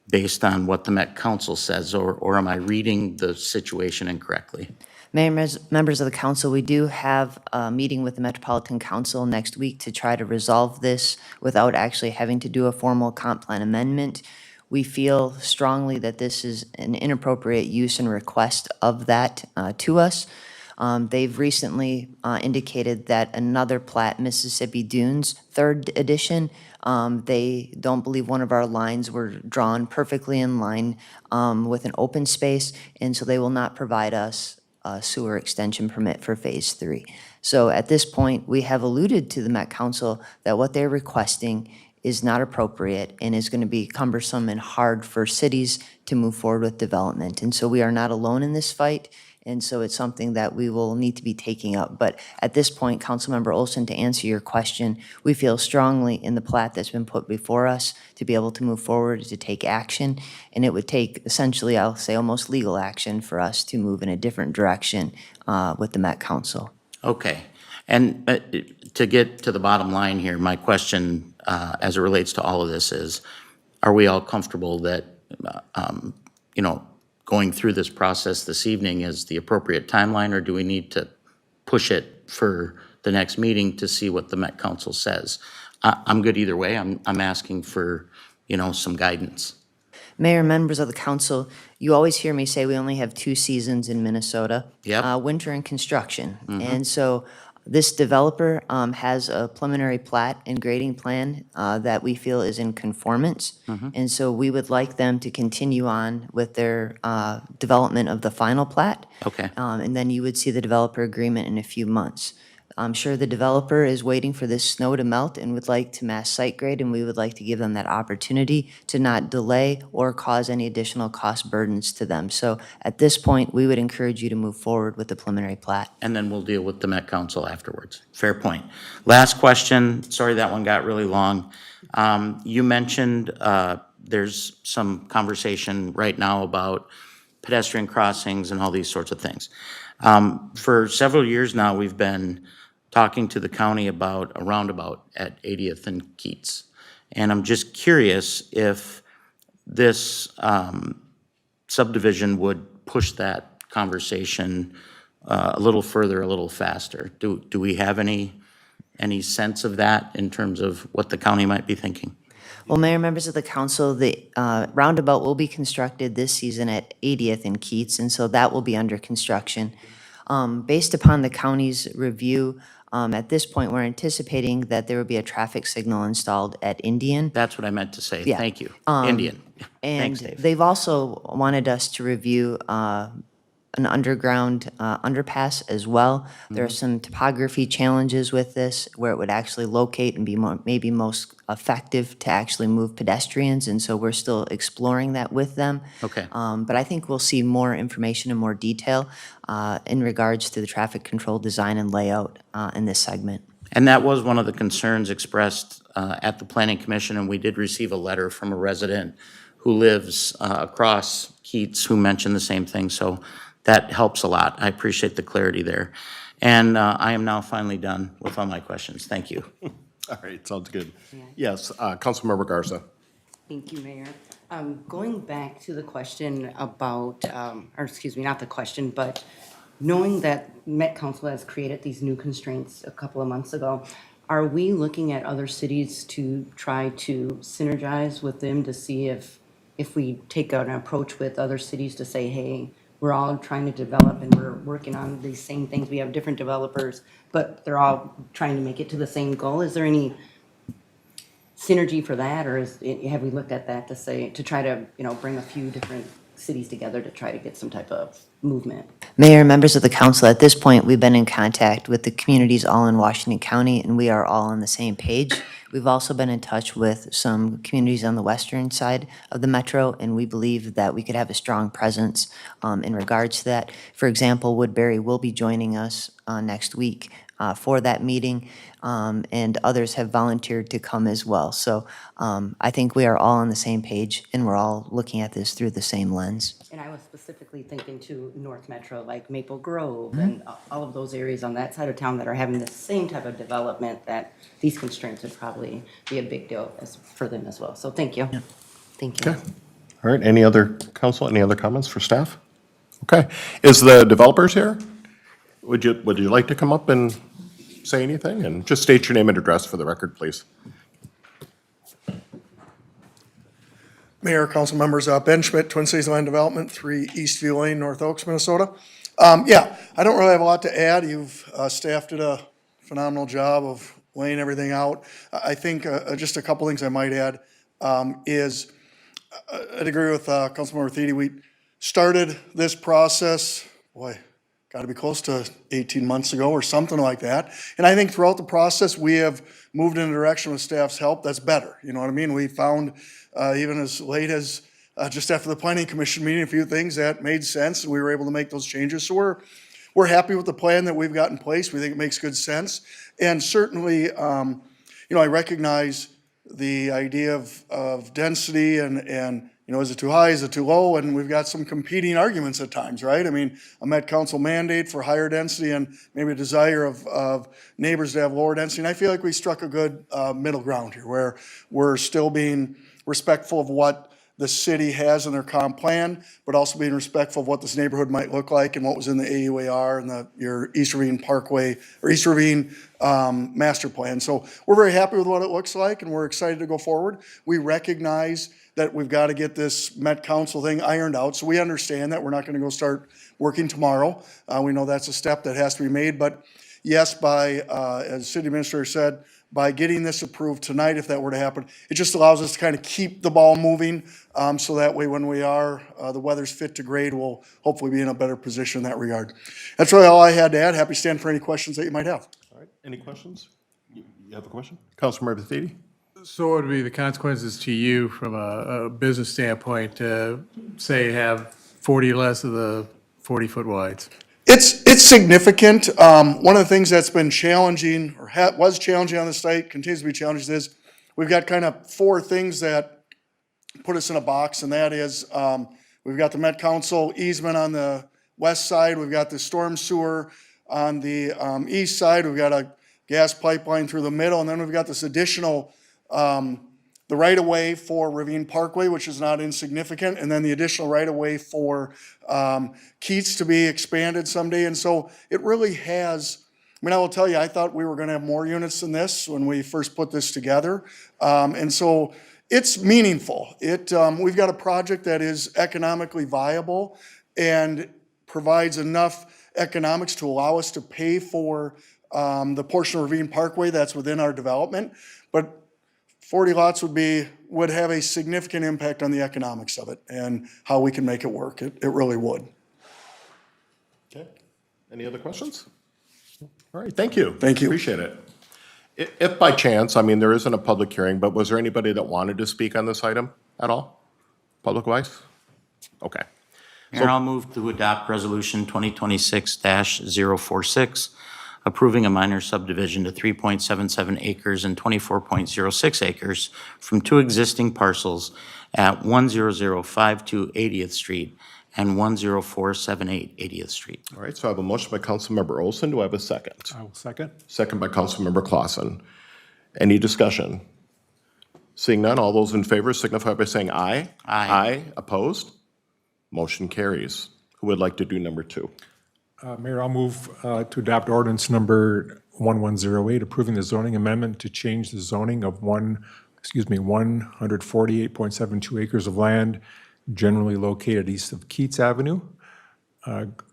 based on what the Met Council says, or am I reading the situation incorrectly? Mayor, members of the council, we do have a meeting with the Metropolitan Council next week to try to resolve this without actually having to do a formal comp plan amendment. We feel strongly that this is an inappropriate use and request of that to us. They've recently indicated that another plat, Mississippi Dunes, 3rd edition, they don't believe one of our lines were drawn perfectly in line with an open space, and so they will not provide us a sewer extension permit for Phase 3. So at this point, we have alluded to the Met Council that what they're requesting is not appropriate and is going to be cumbersome and hard for cities to move forward with development. And so we are not alone in this fight. And so it's something that we will need to be taking up. But at this point, Councilmember Olson, to answer your question, we feel strongly in the plat that's been put before us to be able to move forward, to take action. And it would take essentially, I'll say, almost legal action for us to move in a different direction with the Met Council. Okay, and to get to the bottom line here, my question as it relates to all of this is, are we all comfortable that, you know, going through this process this evening is the appropriate timeline, or do we need to push it for the next meeting to see what the Met Council says? I'm good either way. I'm asking for, you know, some guidance. Mayor, members of the council, you always hear me say we only have 2 seasons in Minnesota. Yep. Winter and construction. And so this developer has a preliminary plat and grading plan that we feel is in conformance. And so we would like them to continue on with their development of the final plat. Okay. And then you would see the developer agreement in a few months. I'm sure the developer is waiting for this snow to melt and would like to mass site grade, and we would like to give them that opportunity to not delay or cause any additional cost burdens to them. So at this point, we would encourage you to move forward with the preliminary plat. And then we'll deal with the Met Council afterwards. Fair point. Last question, sorry that one got really long. You mentioned there's some conversation right now about pedestrian crossings and all these sorts of things. For several years now, we've been talking to the county about a roundabout at 80th and Keats. And I'm just curious if this subdivision would push that conversation a little further, a little faster. Do we have any sense of that in terms of what the county might be thinking? Well, Mayor, members of the council, the roundabout will be constructed this season at 80th and Keats, and so that will be under construction. Based upon the county's review, at this point, we're anticipating that there will be a traffic signal installed at Indian. That's what I meant to say. Yeah. Thank you. Indian. And Thanks, Dave. they've also wanted us to review an underground underpass as well. There are some topography challenges with this where it would actually locate and be maybe most effective to actually move pedestrians, and so we're still exploring that with them. Okay. But I think we'll see more information and more detail in regards to the traffic control design and layout in this segment. And that was one of the concerns expressed at the Planning Commission, and we did receive a letter from a resident who lives across Keats who mentioned the same thing, so that helps a lot. I appreciate the clarity there. And I am now finally done with all my questions. Thank you. All right, sounds good. Yes, Councilmember Garza. Thank you, Mayor. Going back to the question about, or excuse me, not the question, but knowing that Met Council has created these new constraints a couple of months ago, are we looking at other cities to try to synergize with them to see if we take an approach with other cities to say, hey, we're all trying to develop and we're working on these same things. We have different developers, but they're all trying to make it to the same goal. Is there any synergy for that, or have we looked at that to say, to try to, bring a few different cities together to try to get some type of movement? Mayor, members of the council, at this point, we've been in contact with the communities all in Washington County, and we are all on the same page. We've also been in touch with some communities on the western side of the metro, and we believe that we could have a strong presence in regards to that. For example, Woodbury will be joining us next week for that meeting, and others have volunteered to come as well. So I think we are all on the same page, and we're all looking at this through the same lens. And I was specifically thinking to North Metro, like Maple Grove and all of those areas on that side of town that are having the same type of development, that these constraints would probably be a big deal for them as well. So thank you. Thank you. Okay. All right, any other comments for staff? Okay, is the developers here? Would you like to come up and say anything? And just state your name and address for the record, please. Mayor, council members, Ben Schmidt, Twin Cities Land Development, 3 Eastview Lane, North Oaks, Minnesota. Yeah, I don't really have a lot to add. You've staff did a phenomenal job of laying everything out. I think just a couple things I might add is I'd agree with Councilmember Thiede. We started this process, got to be close to 18 months ago or something like that. And I think throughout the process, we have moved in a direction with staff's help that's better. You know what I mean? We found even as late as just after the Planning Commission meeting, a few things that made sense, and we were able to make those changes. So we're happy with the plan that we've got in place. We think it makes good sense. And certainly, I recognize the idea of density and is it too high, is it too low? And we've got some competing arguments at times, right? I mean, a Met Council mandate for higher density and maybe a desire of neighbors to have lower density. And I feel like we struck a good middle ground here where we're still being respectful of what the city has in their comp plan, but also being respectful of what this neighborhood might look like and what was in the AUAR and your East Ravine Parkway or East Ravine master plan. So we're very happy with what it looks like, and we're excited to go forward. We recognize that we've got to get this Met Council thing ironed out. So we understand that we're not going to go start working tomorrow. We know that's a step that has to be made, but yes, as the city administrator said, by getting this approved tonight, if that were to happen, it just allows us to kind of keep the ball moving, so that way when we are, the weather's fit to grade, we'll hopefully be in a better position in that regard. That's really all I had to add. Happy to stand for any questions that you might have. All right, any questions? You have a question? Councilmember Thiede? So what would be the consequences to you from a business standpoint to, say, have 40 less of the 40-foot wides? It's significant. One of the things that's been challenging, or was challenging on the site, continues to be challenging, is we've got kind of 4 things that put us in a box, and that is we've got the Met Council easement on the west side, we've got the storm sewer on the east side, we've got a gas pipeline through the middle, and then we've got this additional the right-of-way for Ravine Parkway, which is not insignificant, and then the additional right-of-way for Keats to be expanded someday. And so it really has, I will tell you, I thought we were going to have more units than this when we first put this together. And so it's meaningful. We've got a project that is economically viable and provides enough economics to allow us to pay for the portion of Ravine Parkway that's within our development. But 40 lots would have a significant impact on the economics of it and how we can make it work. It really would. Okay. Any other questions? All right, thank you. Thank you. Appreciate it. If by chance, there isn't a public hearing, but was there anybody that wanted to speak on this item at all, public-wise? Okay. Mayor, I'll move to adopt Resolution 2026-046, approving a minor subdivision to 3.77 acres and 24.06 acres from two existing parcels at 10052 80th Street and 10478 80th Street. All right, so I have a motion by Councilmember Olson. Do I have a second? I will second. Second by Councilmember Clausen. Any discussion? Seeing none, all those in favor signify by saying aye. Aye. Opposed? Motion carries. Who would like to do number 2? Mayor, I'll move to adopt ordinance number 1108, approving the zoning amendment to change the zoning of 148.72 acres of land generally located east of Keats Avenue,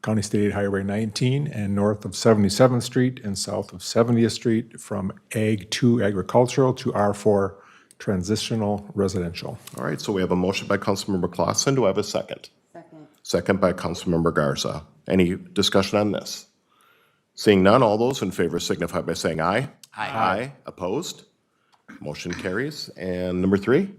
County State Highway 19, and north of 77th Street and south of 70th Street from Ag 2 agricultural to R4 transitional residential. All right, so we have a motion by Councilmember Clausen. Do I have a second? Second. Second by Councilmember Garza. Any discussion on this? Seeing none, all those in favor signify by saying aye. Aye. Opposed? Motion carries. And number 3?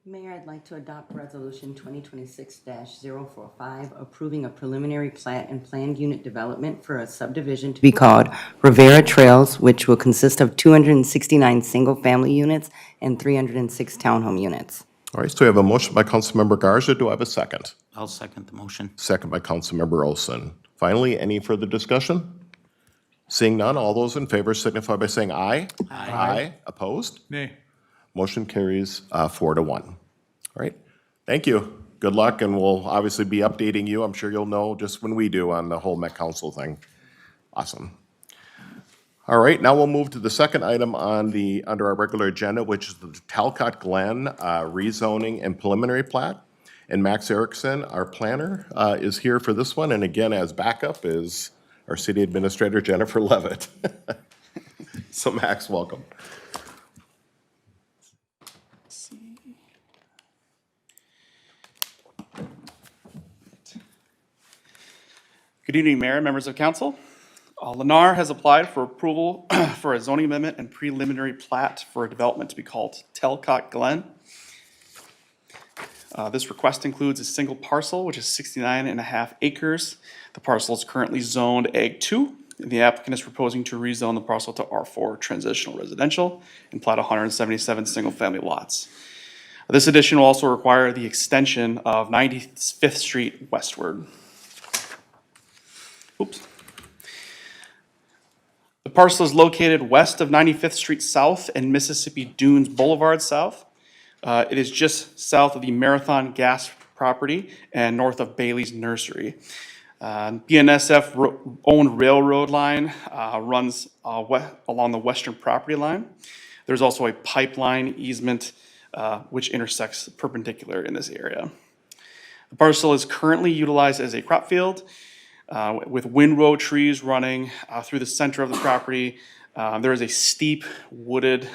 Mayor, I'd like to adopt Resolution 2026-045, approving a preliminary plat and planned unit development for a subdivision to be called Ravara Trails, which will consist of 269 single-family units and 306 townhome units. All right, so we have a motion by Councilmember Garza. Do I have a second? I'll second the motion. Second by Councilmember Olson. Finally, any further discussion? Seeing none, all those in favor signify by saying aye. Aye. Opposed? Nay. Motion carries 4-1. All right, thank you. Good luck, and we'll obviously be updating you. I'm sure you'll know just when we do on the whole Met Council thing. Awesome. All right, now we'll move to the second item under our regular agenda, which is the Talcott Glen rezoning and preliminary plat. And Max Erickson, our planner, is here for this one. And again, as backup is our city administrator, Jennifer Levitt. So Max, welcome. Good evening, Mayor and members of council. Lennar has applied for approval for a zoning amendment and preliminary plat for a development to be called Talcott Glen. This request includes a single parcel, which is 69.5 acres. The parcel is currently zoned Ag 2, and the applicant is proposing to rezone the parcel to R4 transitional residential and plat 177 single-family lots. This addition will also require the extension of 95th Street westward. Oops. The parcel is located west of 95th Street South and Mississippi Dunes Boulevard South. It is just south of the Marathon Gas property and north of Bailey's Nursery. BNSF-owned railroad line runs along the western property line. There's also a pipeline easement which intersects perpendicular in this area. The parcel is currently utilized as a crop field with windrow trees running through the center of the property. There is a steep wooded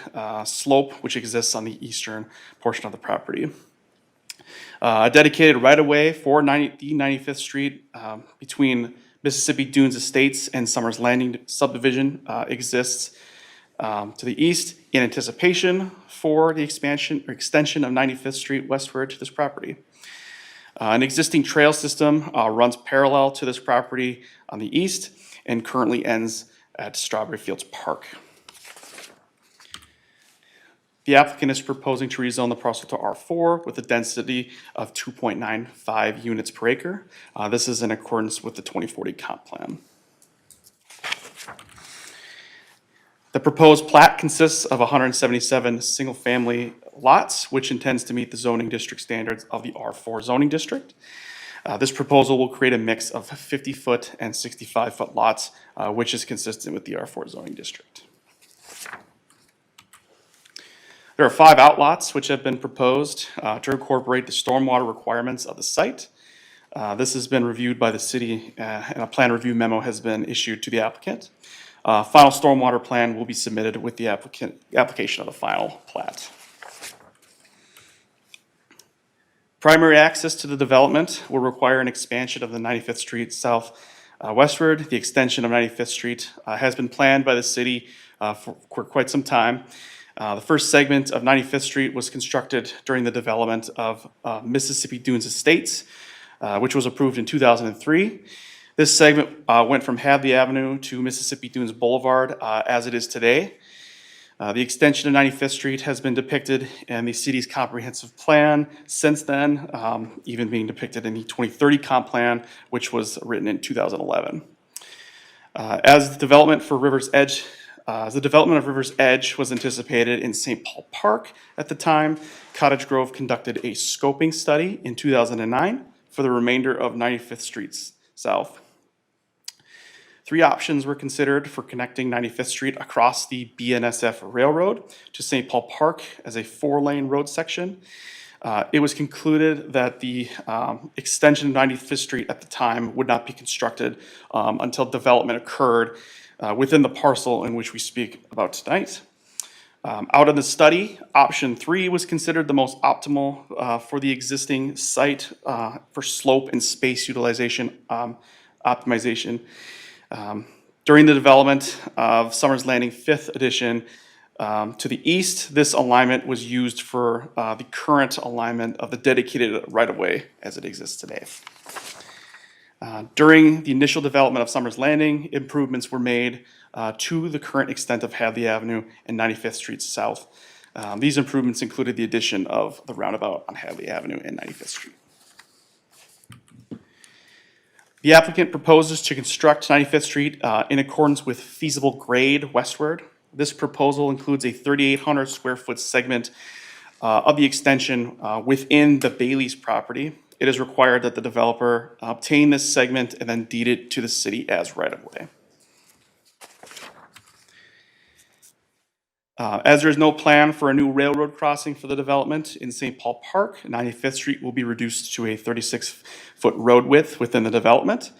slope which exists on the eastern portion of the property. A dedicated right-of-way for the 95th Street between Mississippi Dunes Estates and Summers Landing subdivision exists to the east in anticipation for the expansion or extension of 95th Street westward to this property. An existing trail system runs parallel to this property on the east and currently ends at Strawberry Fields Park. The applicant is proposing to rezone the parcel to R4 with a density of 2.95 units per acre. This is in accordance with the 2040 comp plan. The proposed plat consists of 177 single-family lots, which intends to meet the zoning district standards of the R4 zoning district. This proposal will create a mix of 50-foot and 65-foot lots, which is consistent with the R4 zoning district. There are 5 outlots which have been proposed to incorporate the stormwater requirements of the site. This has been reviewed by the city and a plan review memo has been issued to the applicant. Final stormwater plan will be submitted with the application of the final plat. Primary access to the development will require an expansion of the 95th Street south westward. The extension of 95th Street has been planned by the city for quite some time. The first segment of 95th Street was constructed during the development of Mississippi Dunes Estates, which was approved in 2003. This segment went from Hadley Avenue to Mississippi Dunes Boulevard as it is today. The extension of 95th Street has been depicted in the city's comprehensive plan since then, even being depicted in the 2030 comp plan, which was written in 2011. As the development of River's Edge was anticipated in St. Paul Park at the time, Cottage Grove conducted a scoping study in 2009 for the remainder of 95th Street South. 3 options were considered for connecting 95th Street across the BNSF Railroad to St. Paul Park as a 4-lane road section. It was concluded that the extension of 95th Street at the time would not be constructed until development occurred within the parcel in which we speak about tonight. Out of the study, option 3 was considered the most optimal for the existing site for slope and space utilization optimization. During the development of Summers Landing 5th Edition to the east, this alignment was used for the current alignment of the dedicated right-of-way as it exists today. During the initial development of Summers Landing, improvements were made to the current extent of Hadley Avenue and 95th Street South. These improvements included the addition of the roundabout on Hadley Avenue and 95th Street. The applicant proposes to construct 95th Street in accordance with feasible grade westward. This proposal includes a 3,800 square foot segment of the extension within the Bailey's property. It is required that the developer obtain this segment and then deed it to the city as right-of-way. As there is no plan for a new railroad crossing for the development in St. Paul Park, 95th Street will be reduced to a 36-foot road width within the development.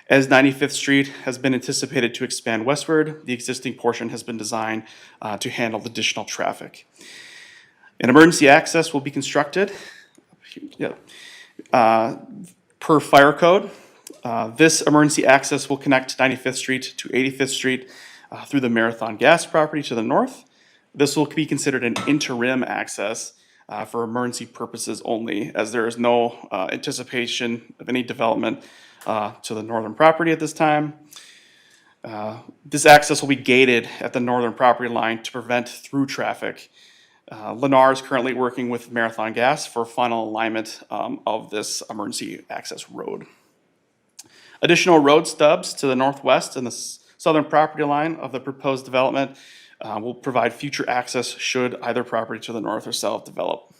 As 95th Street has been anticipated to expand westward, the existing portion has been designed to handle additional traffic. An emergency access will be constructed per fire code. This emergency access will connect 95th Street to 85th Street through the Marathon Gas property to the north. This will be considered an interim access for emergency purposes only, as there is no anticipation of any development to the northern property at this time. This access will be gated at the northern property line to prevent through traffic. Lennar is currently working with Marathon Gas for final alignment of this emergency access road. Additional road stubs to the northwest and the southern property line of the proposed development will provide future access should either property to the north or south develop.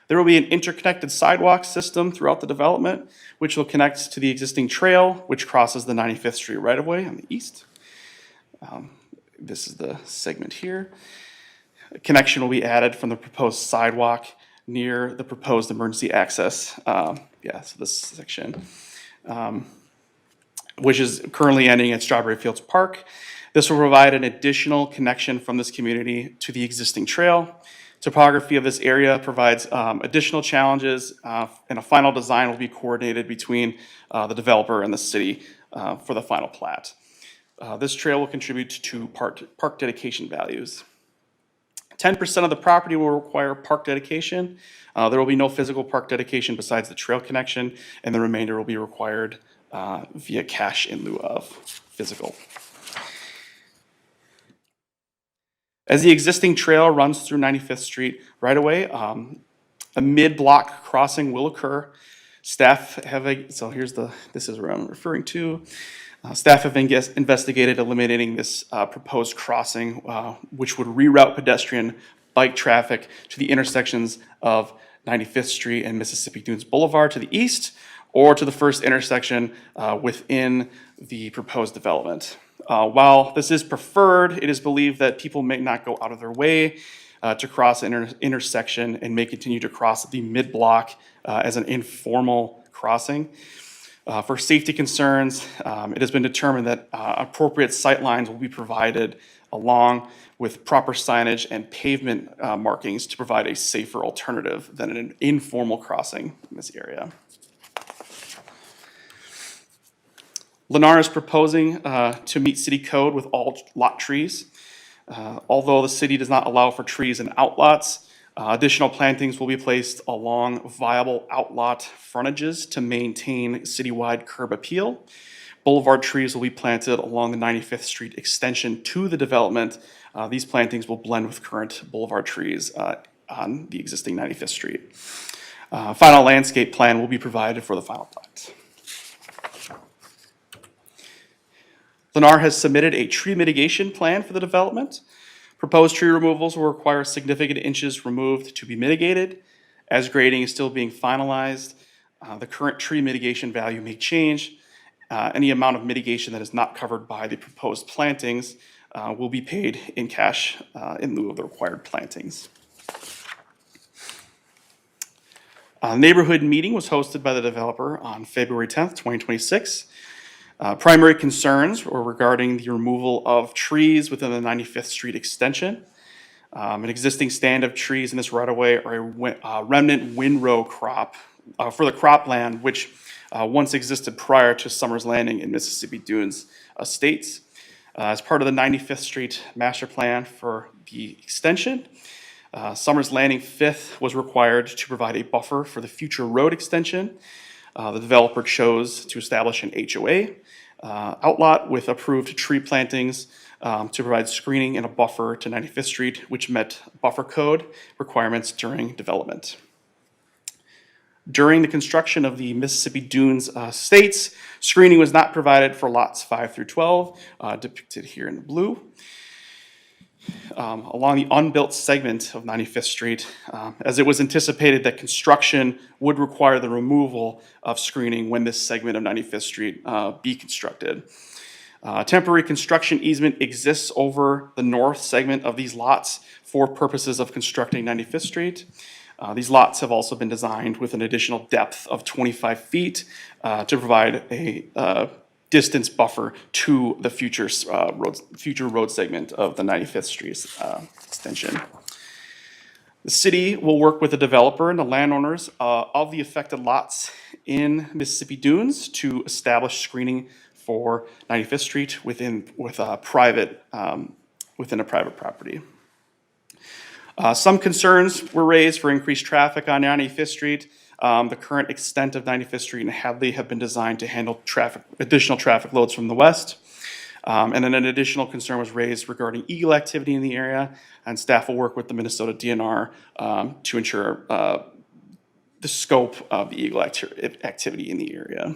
There will be an interconnected sidewalk system throughout the development, which will connect to the existing trail, which crosses the 95th Street right-of-way on the east. This is the segment here. A connection will be added from the proposed sidewalk near the proposed emergency access. So this section, which is currently ending at Strawberry Fields Park. This will provide an additional connection from this community to the existing trail. Topography of this area provides additional challenges, and a final design will be coordinated between the developer and the city for the final plat. This trail will contribute to park dedication values. 10% of the property will require park dedication. There will be no physical park dedication besides the trail connection, and the remainder will be required via cash in lieu of physical. As the existing trail runs through 95th Street right away, a mid-block crossing will occur. Staff have, this is where I'm referring to. Staff have investigated eliminating this proposed crossing, which would reroute pedestrian bike traffic to the intersections of 95th Street and Mississippi Dunes Boulevard to the east, or to the first intersection within the proposed development. While this is preferred, it is believed that people may not go out of their way to cross an intersection and may continue to cross the mid-block as an informal crossing. For safety concerns, it has been determined that appropriate sight lines will be provided along with proper signage and pavement markings to provide a safer alternative than an informal crossing in this area. Lennar is proposing to meet city code with all lot trees. Although the city does not allow for trees in outlots, Additional plantings will be placed along viable outlot frontages to maintain citywide curb appeal. Boulevard trees will be planted along the 95th Street extension to the development. These plantings will blend with current boulevard trees on the existing 95th Street. Final landscape plan will be provided for the final plat. Lennar has submitted a tree mitigation plan for the development. Proposed tree removals will require significant inches removed to be mitigated. As grading is still being finalized, the current tree mitigation value may change. Any amount of mitigation that is not covered by the proposed plantings will be paid in cash in lieu of the required plantings. A neighborhood meeting was hosted by the developer on February 10th, 2026. Primary concerns were regarding the removal of trees within the 95th Street extension. An existing stand of trees in this right-of-way are a remnant windrow crop for the cropland, which once existed prior to Summers Landing in Mississippi Dunes Estates. As part of the 95th Street master plan for the extension, Summers Landing 5th was required to provide a buffer for the future road extension. The developer chose to establish an HOA outlot with approved tree plantings to provide screening and a buffer to 95th Street, which met buffer code requirements during development. During the construction of the Mississippi Dunes Estates, screening was not provided for lots 5 through 12, depicted here in the blue. Along the unbuilt segment of 95th Street, as it was anticipated that construction would require the removal of screening when this segment of 95th Street be constructed. Temporary construction easement exists over the north segment of these lots for purposes of constructing 95th Street. These lots have also been designed with an additional depth of 25 feet to provide a distance buffer to the future road segment of the 95th Street extension. The city will work with the developer and the landowners of the affected lots in Mississippi Dunes to establish screening for 95th Street within a private property. Some concerns were raised for increased traffic on 95th Street. The current extent of 95th Street and Hadley have been designed to handle additional traffic loads from the west. And then an additional concern was raised regarding eagle activity in the area, and staff will work with the Minnesota DNR to ensure the scope of the eagle activity in the area.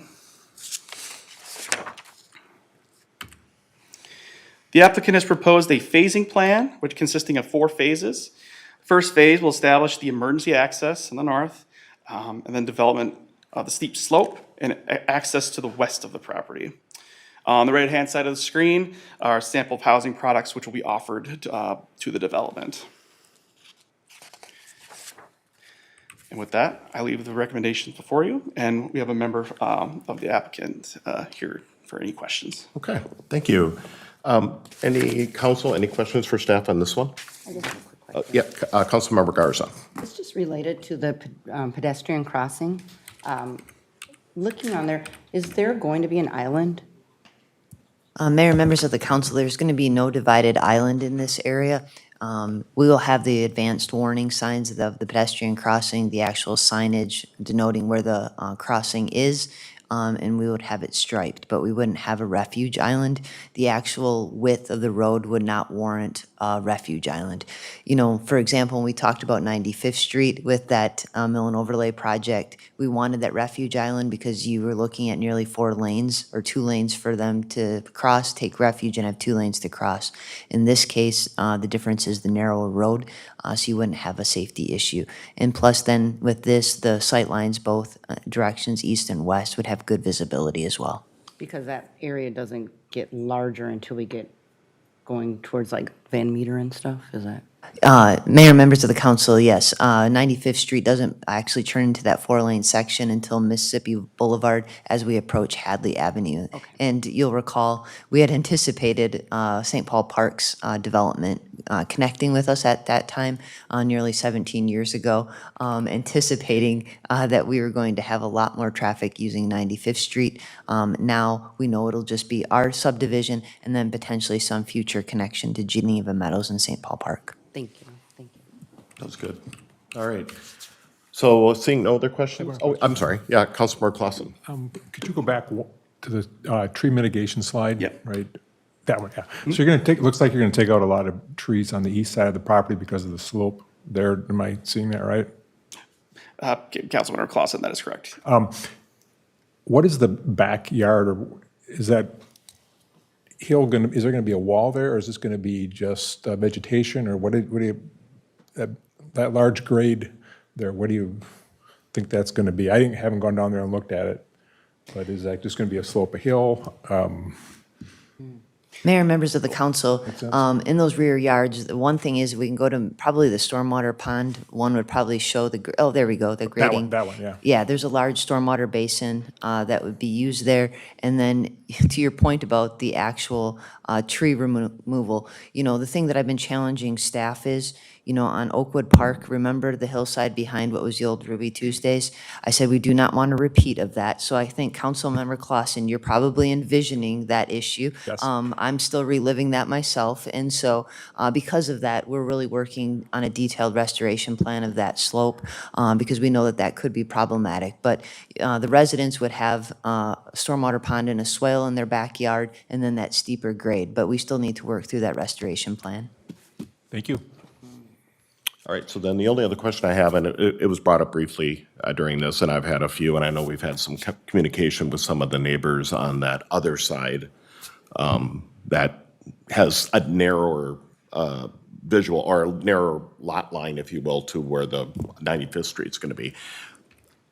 The applicant has proposed a phasing plan, which consisting of 4 phases. First phase will establish the emergency access in the north, and then development of the steep slope and access to the west of the property. On the right-hand side of the screen are a sample of housing products which will be offered to the development. And with that, I leave the recommendations before you, and we have a member of the applicant here for any questions. Okay, thank you. Any council, any questions for staff on this one? I just have a quick question. Yeah, Councilmember Garza. It's just related to the pedestrian crossing. Looking on there, is there going to be an island? Mayor, members of the council, there's going to be no divided island in this area. We will have the advanced warning signs of the pedestrian crossing, the actual signage denoting where the crossing is, and we would have it striped, but we wouldn't have a refuge island. The actual width of the road would not warrant a refuge island. You know, for example, when we talked about 95th Street with that mill and overlay project, we wanted that refuge island because you were looking at nearly 4 lanes or 2 lanes for them to cross, take refuge, and have 2 lanes to cross. In this case, the difference is the narrower road, so you wouldn't have a safety issue. And plus then with this, the sight lines, both directions, east and west, would have good visibility as well. Because that area doesn't get larger until we get going towards like Van Meter and stuff, is that? Mayor, members of the council, yes. 95th Street doesn't actually turn into that 4-lane section until Mississippi Boulevard as we approach Hadley Avenue. Okay. And you'll recall, we had anticipated St. Paul Park's development connecting with us at that time, nearly 17 years ago, anticipating that we were going to have a lot more traffic using 95th Street. Now we know it'll just be our subdivision and then potentially some future connection to Geneva Meadows and St. Paul Park. Thank you, thank you. That was good. All right. So seeing no other questions? Oh, I'm sorry. Yeah, Councilmember Clausen. Could you go back to the tree mitigation slide? Yep. Right, that one, yeah. So you're going to take, looks like you're going to take out a lot of trees on the east side of the property because of the slope there. Am I seeing that right? Councilmember Clausen, that is correct. What is the backyard, or is that hill going to, is there going to be a wall there, or is this going to be just vegetation, or what do you, that large grade there, what do you think that's going to be? Haven't gone down there and looked at it, but is that just going to be a slope, a hill? Mayor and members of the council, in those rear yards, the one thing is we can go to probably the stormwater pond. One would probably show oh, there we go, the grading. That one, yeah. Yeah, there's a large stormwater basin that would be used there. And then to your point about the actual tree removal, the thing that I've been challenging staff is, on Oakwood Park, remember the hillside behind what was the old Ruby Tuesdays? I said we do not want a repeat of that. So I think Councilmember Clausen, you're probably envisioning that issue. Yes. I'm still reliving that myself. And so because of that, we're really working on a detailed restoration plan of that slope because we know that that could be problematic. But the residents would have a stormwater pond and a swale in their backyard and then that steeper grade. But we still need to work through that restoration plan. Thank you. All right, so then the only other question I have, and it was brought up briefly during this, and I've had a few, and I know we've had some communication with some of the neighbors on that other side that has a narrower visual, or a narrower lot line, if you will, to where the 95th Street's going to be.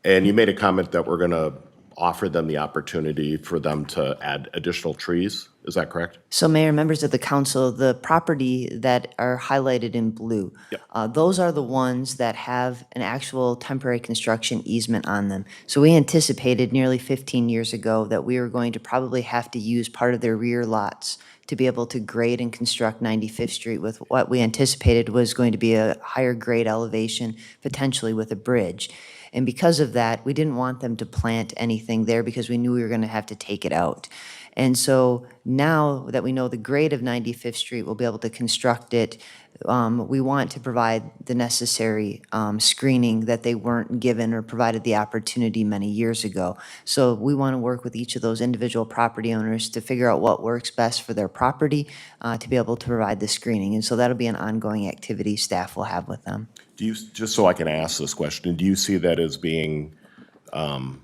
And you made a comment that we're going to offer them the opportunity for them to add additional trees. Is that correct? So Mayor, members of the council, the property that are highlighted in blue, Yep. those are the ones that have an actual temporary construction easement on them. So we anticipated nearly 15 years ago that we were going to probably have to use part of their rear lots to be able to grade and construct 95th Street with what we anticipated was going to be a higher grade elevation, potentially with a bridge. And because of that, we didn't want them to plant anything there because we knew we were going to have to take it out. And so now that we know the grade of 95th Street, we'll be able to construct it. We want to provide the necessary screening that they weren't given or provided the opportunity many years ago. So we want to work with each of those individual property owners to figure out what works best for their property to be able to provide the screening. And so that'll be an ongoing activity staff will have with them. Do you, just so I can ask this question, do you see that as being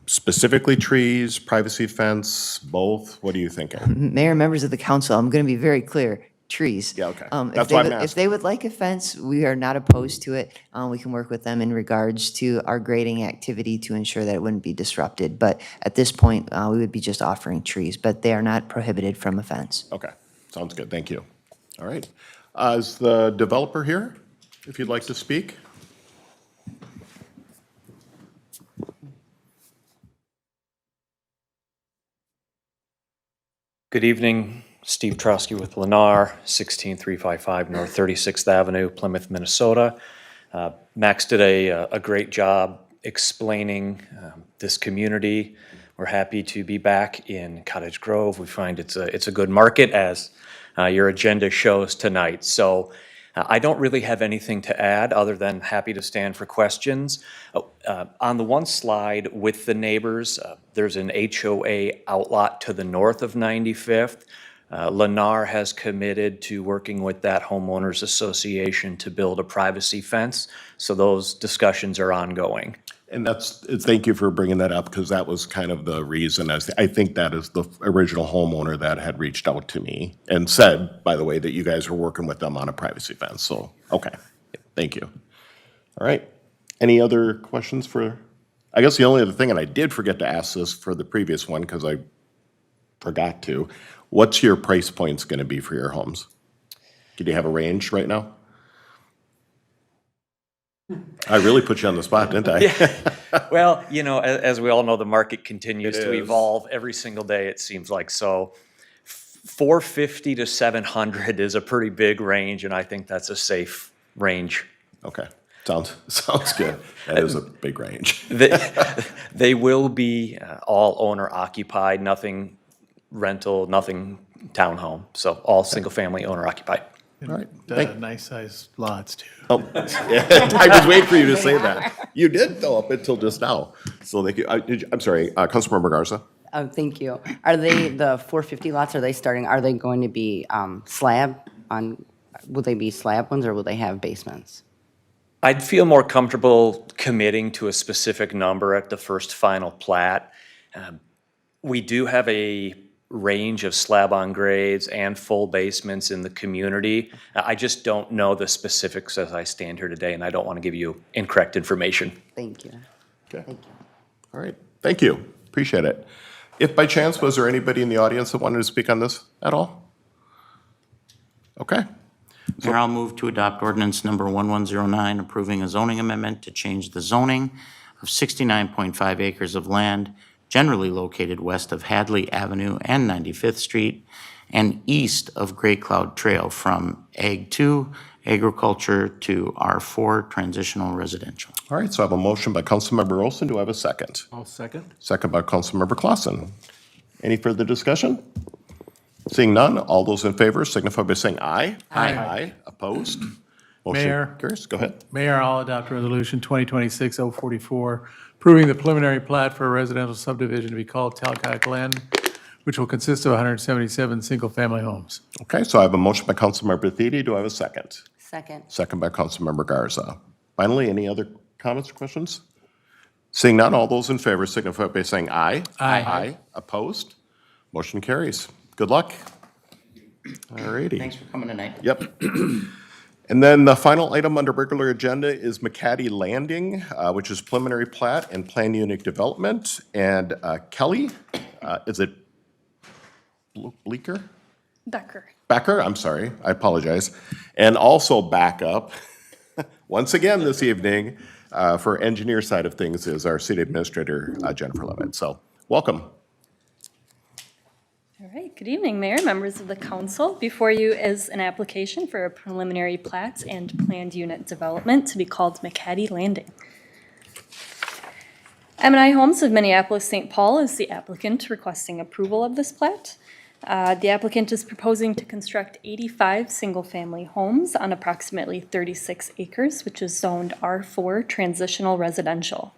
specifically trees, privacy fence, both? What are you thinking? Mayor, members of the council, I'm going to be very clear. Trees. Yeah, okay. If if they would like a fence, we are not opposed to it. We can work with them in regards to our grading activity to ensure that it wouldn't be disrupted. But at this point, we would be just offering trees, but they are not prohibited from a fence. Okay, sounds good, thank you. All right. Is the developer here, if you'd like to speak? Good evening, Steve Trosky with Lennar, 16355 North 36th Avenue, Plymouth, Minnesota. Max did a great job explaining this community. We're happy to be back in Cottage Grove. We find it's a good market, as your agenda shows tonight. So I don't really have anything to add other than happy to stand for questions. On the one slide with the neighbors, there's an HOA outlot to the north of 95th. Lennar has committed to working with that homeowners association to build a privacy fence. So those discussions are ongoing. And thank you for bringing that up, because that was kind of the reason. I think that is the original homeowner that had reached out to me and said, by the way, that you guys were working with them on a privacy fence. So, okay, thank you. All right, any other questions for, I guess the only other thing, and I did forget to ask this for the previous one because I forgot to, what's your price points going to be for your homes? Do you have a range right now? I really put you on the spot, didn't I? Yeah. Well, as we all know, the market continues to is. evolve every single day, it seems like. So 450 to 700 is a pretty big range, and I think that's a safe range. Okay, sounds good. That is a big range. They will be all owner occupied, nothing rental, nothing townhome. So all single family owner occupied. All right. Nice sized lots too. Oh, I was waiting for you to say that. You did, though, up until just now. So I'm sorry, Councilmember Garza. Oh, thank you. Are they, the 450 lots, are they going to be will they be slab ones or will they have basements? I'd feel more comfortable committing to a specific number at the first final plat. We do have a range of slab-on grades and full basements in the community. I just don't know the specifics as I stand here today, and I don't want to give you incorrect information. Thank you. Okay. Thank you. All right. Thank you. Appreciate it. If by chance, was there anybody in the audience that wanted to speak on this at all? Okay. Mayor, I'll move to adopt ordinance number 1109, approving a zoning amendment to change the zoning of 69.5 acres of land generally located west of Hadley Avenue and 95th Street and east of Great Cloud Trail from Ag 2 agriculture to R4 transitional residential. All right, so I have a motion by Councilmember Olson. Do I have a second? I'll second. Second by Councilmember Clausen. Any further discussion? Seeing none, all those in favor signify by saying aye. Aye. Opposed? Motion Mayor. carries. Go ahead. Mayor, I'll adopt Resolution 2026-044, approving the preliminary plat for a residential subdivision to be called Talcott Glen, which will consist of 177 single-family homes. Okay, so I have a motion by Councilmember Thiede. Do I have a second? Second. Second by Councilmember Garza. Finally, any other comments or questions? Seeing none, all those in favor signify by saying aye. Aye. Opposed? Motion carries. Good luck. All righty. Thanks for coming tonight. Yep. And then the final item under regular agenda is McHattie Landing, which is preliminary plat and plan unit development. And Kelly, is it Bleeker? Becker, I'm sorry, I apologize. And also backup, once again this evening, for engineer side of things is our city administrator, Jennifer Levitt. So welcome. All right, good evening, Mayor, members of the council. Before you is an application for a preliminary plat and planned unit development to be called McHattie Landing. M&I Homes of Minneapolis, St. Paul is the applicant requesting approval of this plat. The applicant is proposing to construct 85 single-family homes on approximately 36 acres, which is zoned R4 transitional residential.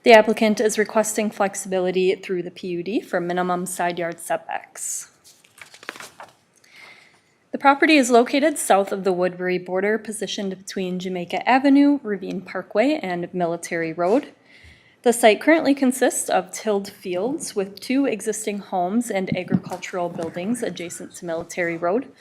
The applicant is requesting flexibility through the PUD for minimum side yard setbacks. The property is located south of the Woodbury border, positioned between Jamaica Avenue, Rydeen Parkway, and Military Road. The site currently consists of tilled fields with 2 existing homes and agricultural buildings adjacent to Military Road.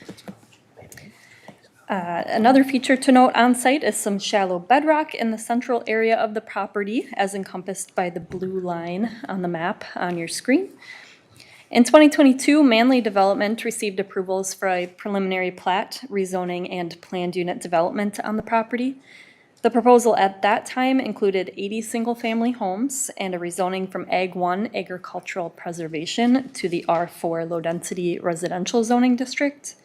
Another feature to note on site is some shallow bedrock in the central area of the property, as encompassed by the blue line on the map on your screen. In 2022, Manley Development received approvals for a preliminary plat, rezoning, and planned unit development on the property. The proposal at that time included 80 single-family homes and a rezoning from Ag 1 agricultural preservation to the R4 low-density residential zoning district.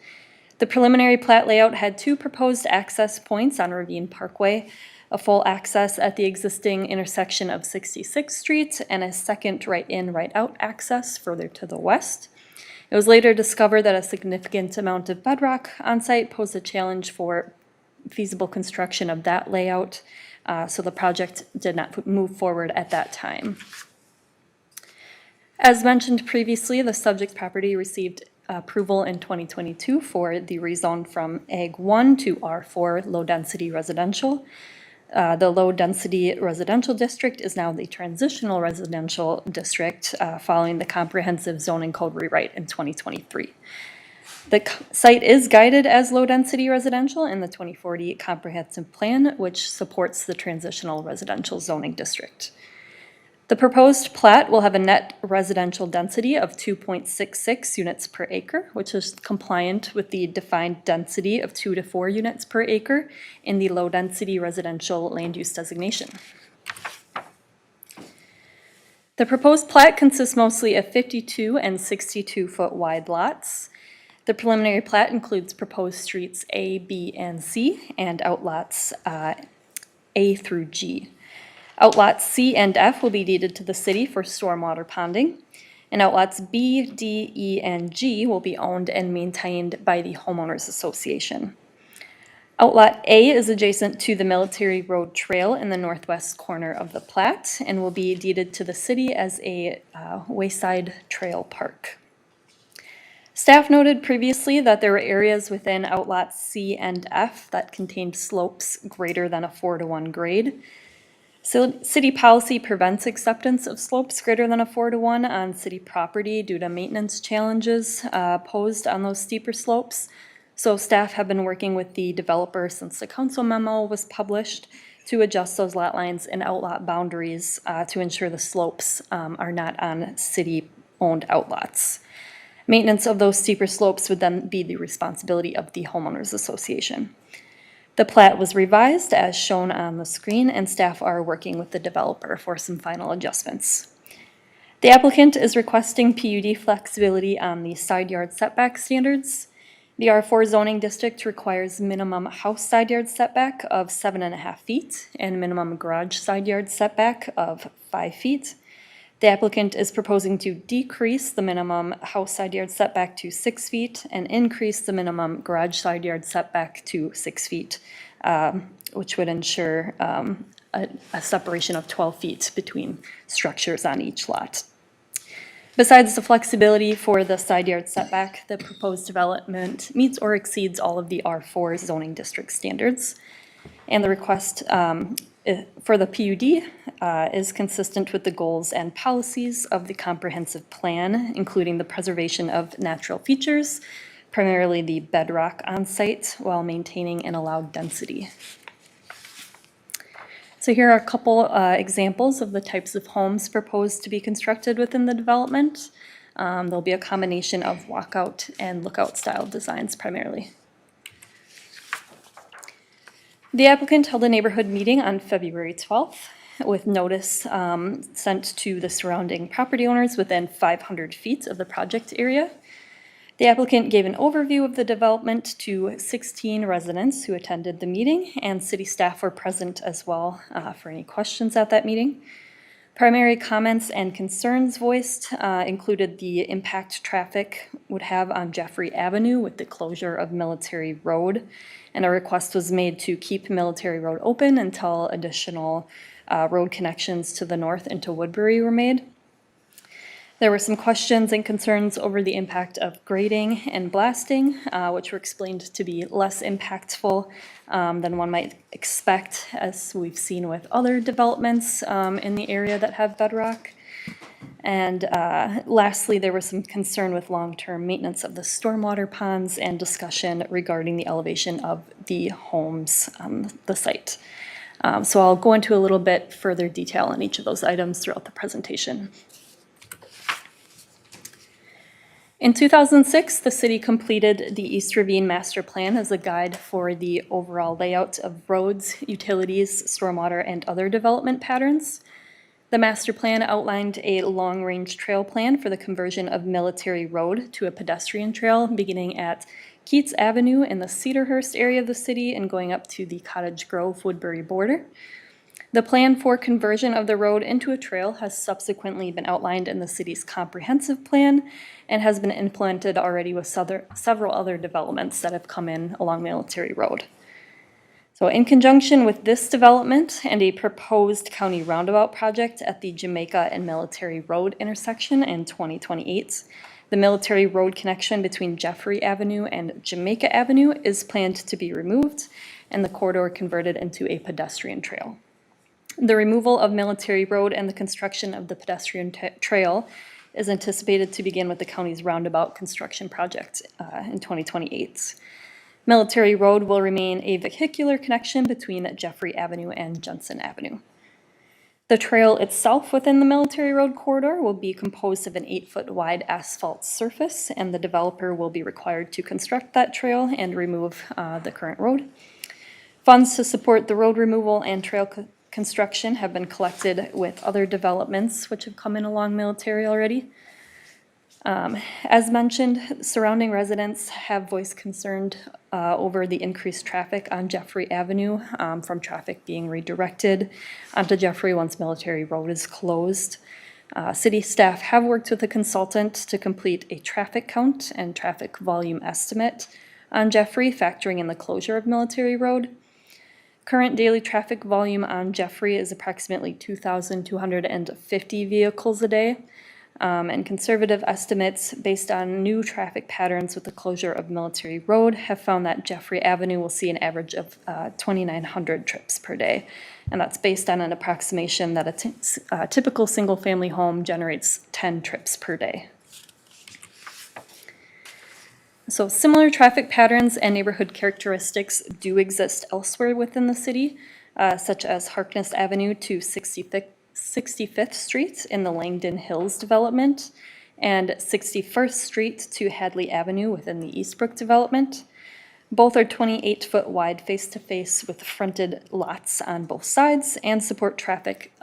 The preliminary plat layout had 2 proposed access points on Rydeen Parkway, a full access at the existing intersection of 66th Street, and a second right-in, right-out access further to the west. It was later discovered that a significant amount of bedrock on site posed a challenge for feasible construction of that layout, so the project did not move forward at that time. As mentioned previously, the subject property received approval in 2022 for the rezone from Ag 1 to R4 low-density residential. The low-density residential district is now the transitional residential district following the comprehensive zoning code rewrite in 2023. The site is guided as low-density residential in the 2040 comprehensive plan, which supports the transitional residential zoning district. The proposed plat will have a net residential density of 2.66 units per acre, which is compliant with the defined density of 2 to 4 units per acre in the low-density residential land use designation. The proposed plat consists mostly of 52 and 62-foot wide lots. The preliminary plat includes proposed streets A, B, and C, and outlots A through G. Outlots C and F will be deeded to the city for stormwater ponding. And outlots B, D, E, and G will be owned and maintained by the homeowners association. Outlot A is adjacent to the Military Road Trail in the northwest corner of the Plat and will be deeded to the city as a wayside trail park. Staff noted previously that there were areas within outlots C and F that contained slopes greater than a 4-to-1 grade. So city policy prevents acceptance of slopes greater than a 4-to-1 on city property due to maintenance challenges posed on those steeper slopes. So staff have been working with the developer since the council memo was published to adjust those lot lines and outlot boundaries to ensure the slopes are not on city-owned outlots. Maintenance of those steeper slopes would then be the responsibility of the homeowners association. The plat was revised as shown on the screen, and staff are working with the developer for some final adjustments. The applicant is requesting PUD flexibility on the side yard setback standards. The R4 zoning district requires minimum house side yard setback of 7.5 feet and minimum garage side yard setback of 5 feet. The applicant is proposing to decrease the minimum house side yard setback to 6 feet and increase the minimum garage side yard setback to 6 feet, which would ensure a separation of 12 feet between structures on each lot. Besides the flexibility for the side yard setback, the proposed development meets or exceeds all of the R4 zoning district standards. And the request for the PUD is consistent with the goals and policies of the comprehensive plan, including the preservation of natural features, primarily the bedrock on site, while maintaining an allowed density. So here are a couple examples of the types of homes proposed to be constructed within the development. There'll be a combination of walkout and lookout style designs primarily. The applicant held a neighborhood meeting on February 12th with notice sent to the surrounding property owners within 500 feet of the project area. The applicant gave an overview of the development to 16 residents who attended the meeting, and city staff were present as well for any questions at that meeting. Primary comments and concerns voiced included the impact traffic would have on Jeffrey Avenue with the closure of Military Road, and a request was made to keep Military Road open until additional road connections to the north into Woodbury were made. There were some questions and concerns over the impact of grading and blasting, which were explained to be less impactful than one might expect, as we've seen with other developments in the area that have bedrock. And lastly, there was some concern with long-term maintenance of the stormwater ponds and discussion regarding the elevation of the homes on the site. So I'll go into a little bit further detail on each of those items throughout the presentation. In 2006, the city completed the East Ravine Master Plan as a guide for the overall layout of roads, utilities, stormwater, and other development patterns. The master plan outlined a long-range trail plan for the conversion of Military Road to a pedestrian trail beginning at Keats Avenue in the Cedarhurst area of the city and going up to the Cottage Grove Woodbury border. The plan for conversion of the road into a trail has subsequently been outlined in the city's comprehensive plan and has been implemented already with several other developments that have come in along Military Road. So in conjunction with this development and a proposed county roundabout project at the Jamaica and Military Road intersection in 2028, the Military Road connection between Jeffrey Avenue and Jamaica Avenue is planned to be removed and the corridor converted into a pedestrian trail. The removal of Military Road and the construction of the pedestrian trail is anticipated to begin with the county's roundabout construction project in 2028. Military Road will remain a vehicular connection between Jeffrey Avenue and Jensen Avenue. The trail itself within the Military Road corridor will be composed of an 8-foot wide asphalt surface, and the developer will be required to construct that trail and remove the current road. Funds to support the road removal and trail construction have been collected with other developments which have come in along Military already. As mentioned, surrounding residents have voiced concern over the increased traffic on Jeffrey Avenue from traffic being redirected onto Jeffrey once Military Road is closed. City staff have worked with a consultant to complete a traffic count and traffic volume estimate on Jeffrey, factoring in the closure of Military Road. Current daily traffic volume on Jeffrey is approximately 2,250 vehicles a day. And conservative estimates based on new traffic patterns with the closure of Military Road have found that Jeffrey Avenue will see an average of 2,900 trips per day. And that's based on an approximation that a typical single-family home generates 10 trips per day. So similar traffic patterns and neighborhood characteristics do exist elsewhere within the city, such as Harkness Avenue to 65th Street in the Langdon Hills development, and 61st Street to Hadley Avenue within the Eastbrook development. Both are 28-foot wide face-to-face with fronted lots on both sides and support traffic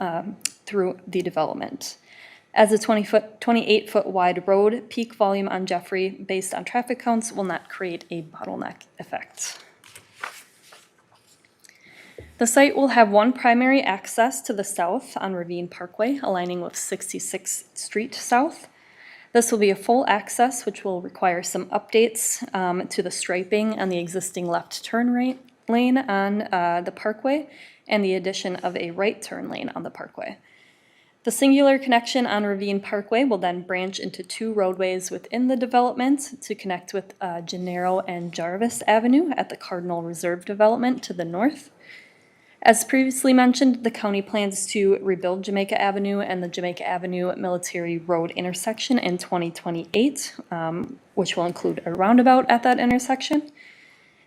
through the development. As a 28-foot wide road, peak volume on Jeffrey based on traffic counts will not create a bottleneck effect. The site will have one primary access to the south on Rydeen Parkway, aligning with 66th Street South. This will be a full access, which will require some updates to the striping on the existing left turn lane on the parkway and the addition of a right turn lane on the parkway. The singular connection on Rydeen Parkway will then branch into two roadways within the development to connect with Gennaro and Jarvis Avenue at the Cardinal Reserve development to the north. As previously mentioned, the county plans to rebuild Jamaica Avenue and the Jamaica Avenue Military Road intersection in 2028, which will include a roundabout at that intersection.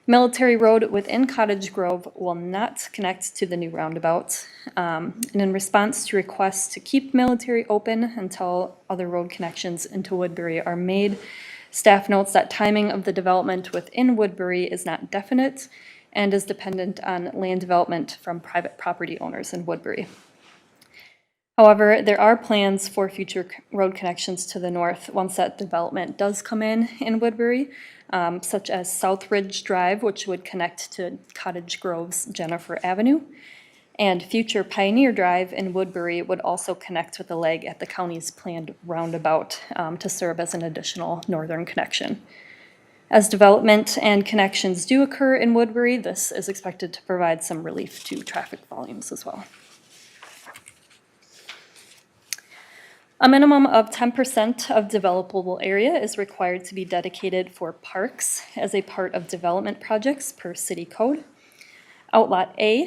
Military Road within Cottage Grove will not connect to the new roundabout. And in response to requests to keep Military open until other road connections into Woodbury are made, staff notes that timing of the development within Woodbury is not definite and is dependent on land development from private property owners in Woodbury. However, there are plans for future road connections to the north once that development does come in Woodbury, such as South Ridge Drive, which would connect to Cottage Grove's Jennifer Avenue, and future Pioneer Drive in Woodbury would also connect with the leg at the county's planned roundabout to serve as an additional northern connection. As development and connections do occur in Woodbury, this is expected to provide some relief to traffic volumes as well. A minimum of 10% of developable area is required to be dedicated for parks as a part of development projects per city code. Outlot A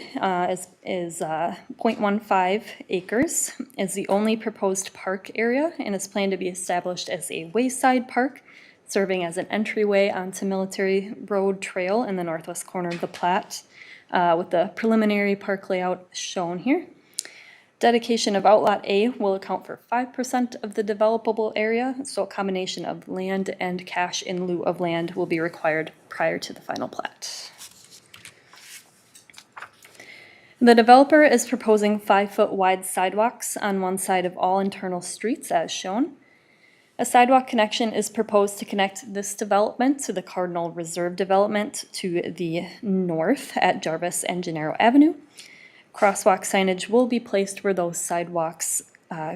is 0.15 acres, is the only proposed park area and is planned to be established as a wayside park, serving as an entryway onto Military Road Trail in the northwest corner of the Plat, with the preliminary park layout shown here. Dedication of Outlot A will account for 5% of the developable area, so a combination of land and cash in lieu of land will be required prior to the final plat. The developer is proposing 5-foot wide sidewalks on one side of all internal streets as shown. A sidewalk connection is proposed to connect this development to the Cardinal Reserve development to the north at Jarvis and Gennaro Avenue. Crosswalk signage will be placed where those sidewalks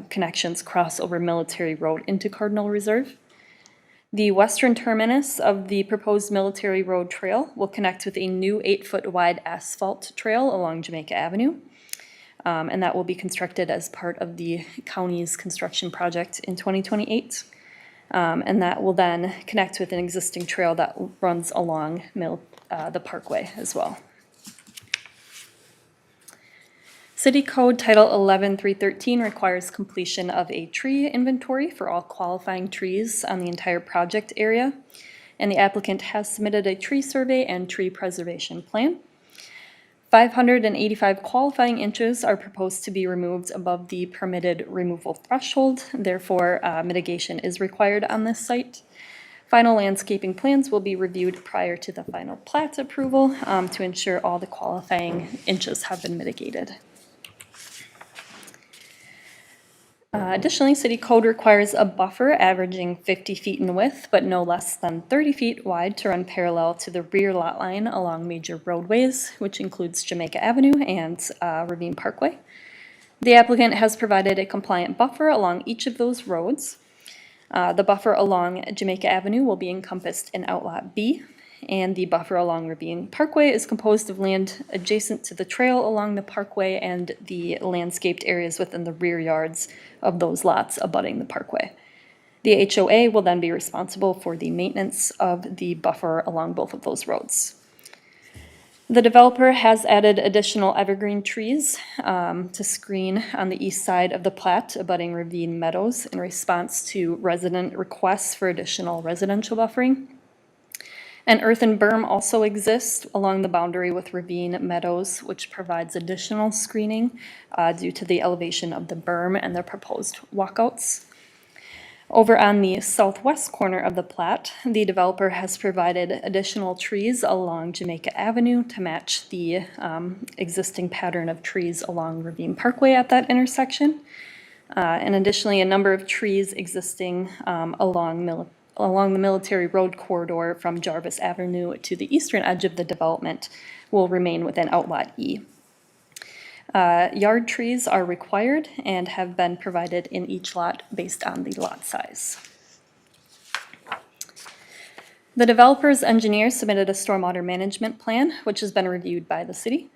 connections cross over Military Road into Cardinal Reserve. The western terminus of the proposed Military Road Trail will connect with a new 8-foot wide asphalt trail along Jamaica Avenue. And that will be constructed as part of the county's construction project in 2028. And that will then connect with an existing trail that runs along the parkway as well. City Code Title 11-313 requires completion of a tree inventory for all qualifying trees on the entire project area. And the applicant has submitted a tree survey and tree preservation plan. 585 qualifying inches are proposed to be removed above the permitted removal threshold. Therefore, mitigation is required on this site. Final landscaping plans will be reviewed prior to the final plat approval to ensure all the qualifying inches have been mitigated. Additionally, City Code requires a buffer averaging 50 feet in width, but no less than 30 feet wide to run parallel to the rear lot line along major roadways, which includes Jamaica Avenue and Ravine Parkway. The applicant has provided a compliant buffer along each of those roads. The buffer along Jamaica Avenue will be encompassed in Outlot B, and the buffer along Ravine Parkway is composed of land adjacent to the trail along the parkway and the landscaped areas within the rear yards of those lots abutting the parkway. The HOA will then be responsible for the maintenance of the buffer along both of those roads. The developer has added additional evergreen trees to screen on the east side of the Plat abutting Ravine Meadows in response to resident requests for additional residential buffering. An earthen berm also exists along the boundary with Ravine Meadows, which provides additional screening due to the elevation of the berm and the proposed walkouts. Over on the southwest corner of the Plat, the developer has provided additional trees along Jamaica Avenue to match the existing pattern of trees along Ravine Parkway at that intersection. And additionally, a number of trees existing along the Military Road corridor from Jarvis Avenue to the eastern edge of the development will remain within Outlot E. Yard trees are required and have been provided in each lot based on the lot size. The developer's engineer submitted a stormwater management plan, which has been reviewed by the city.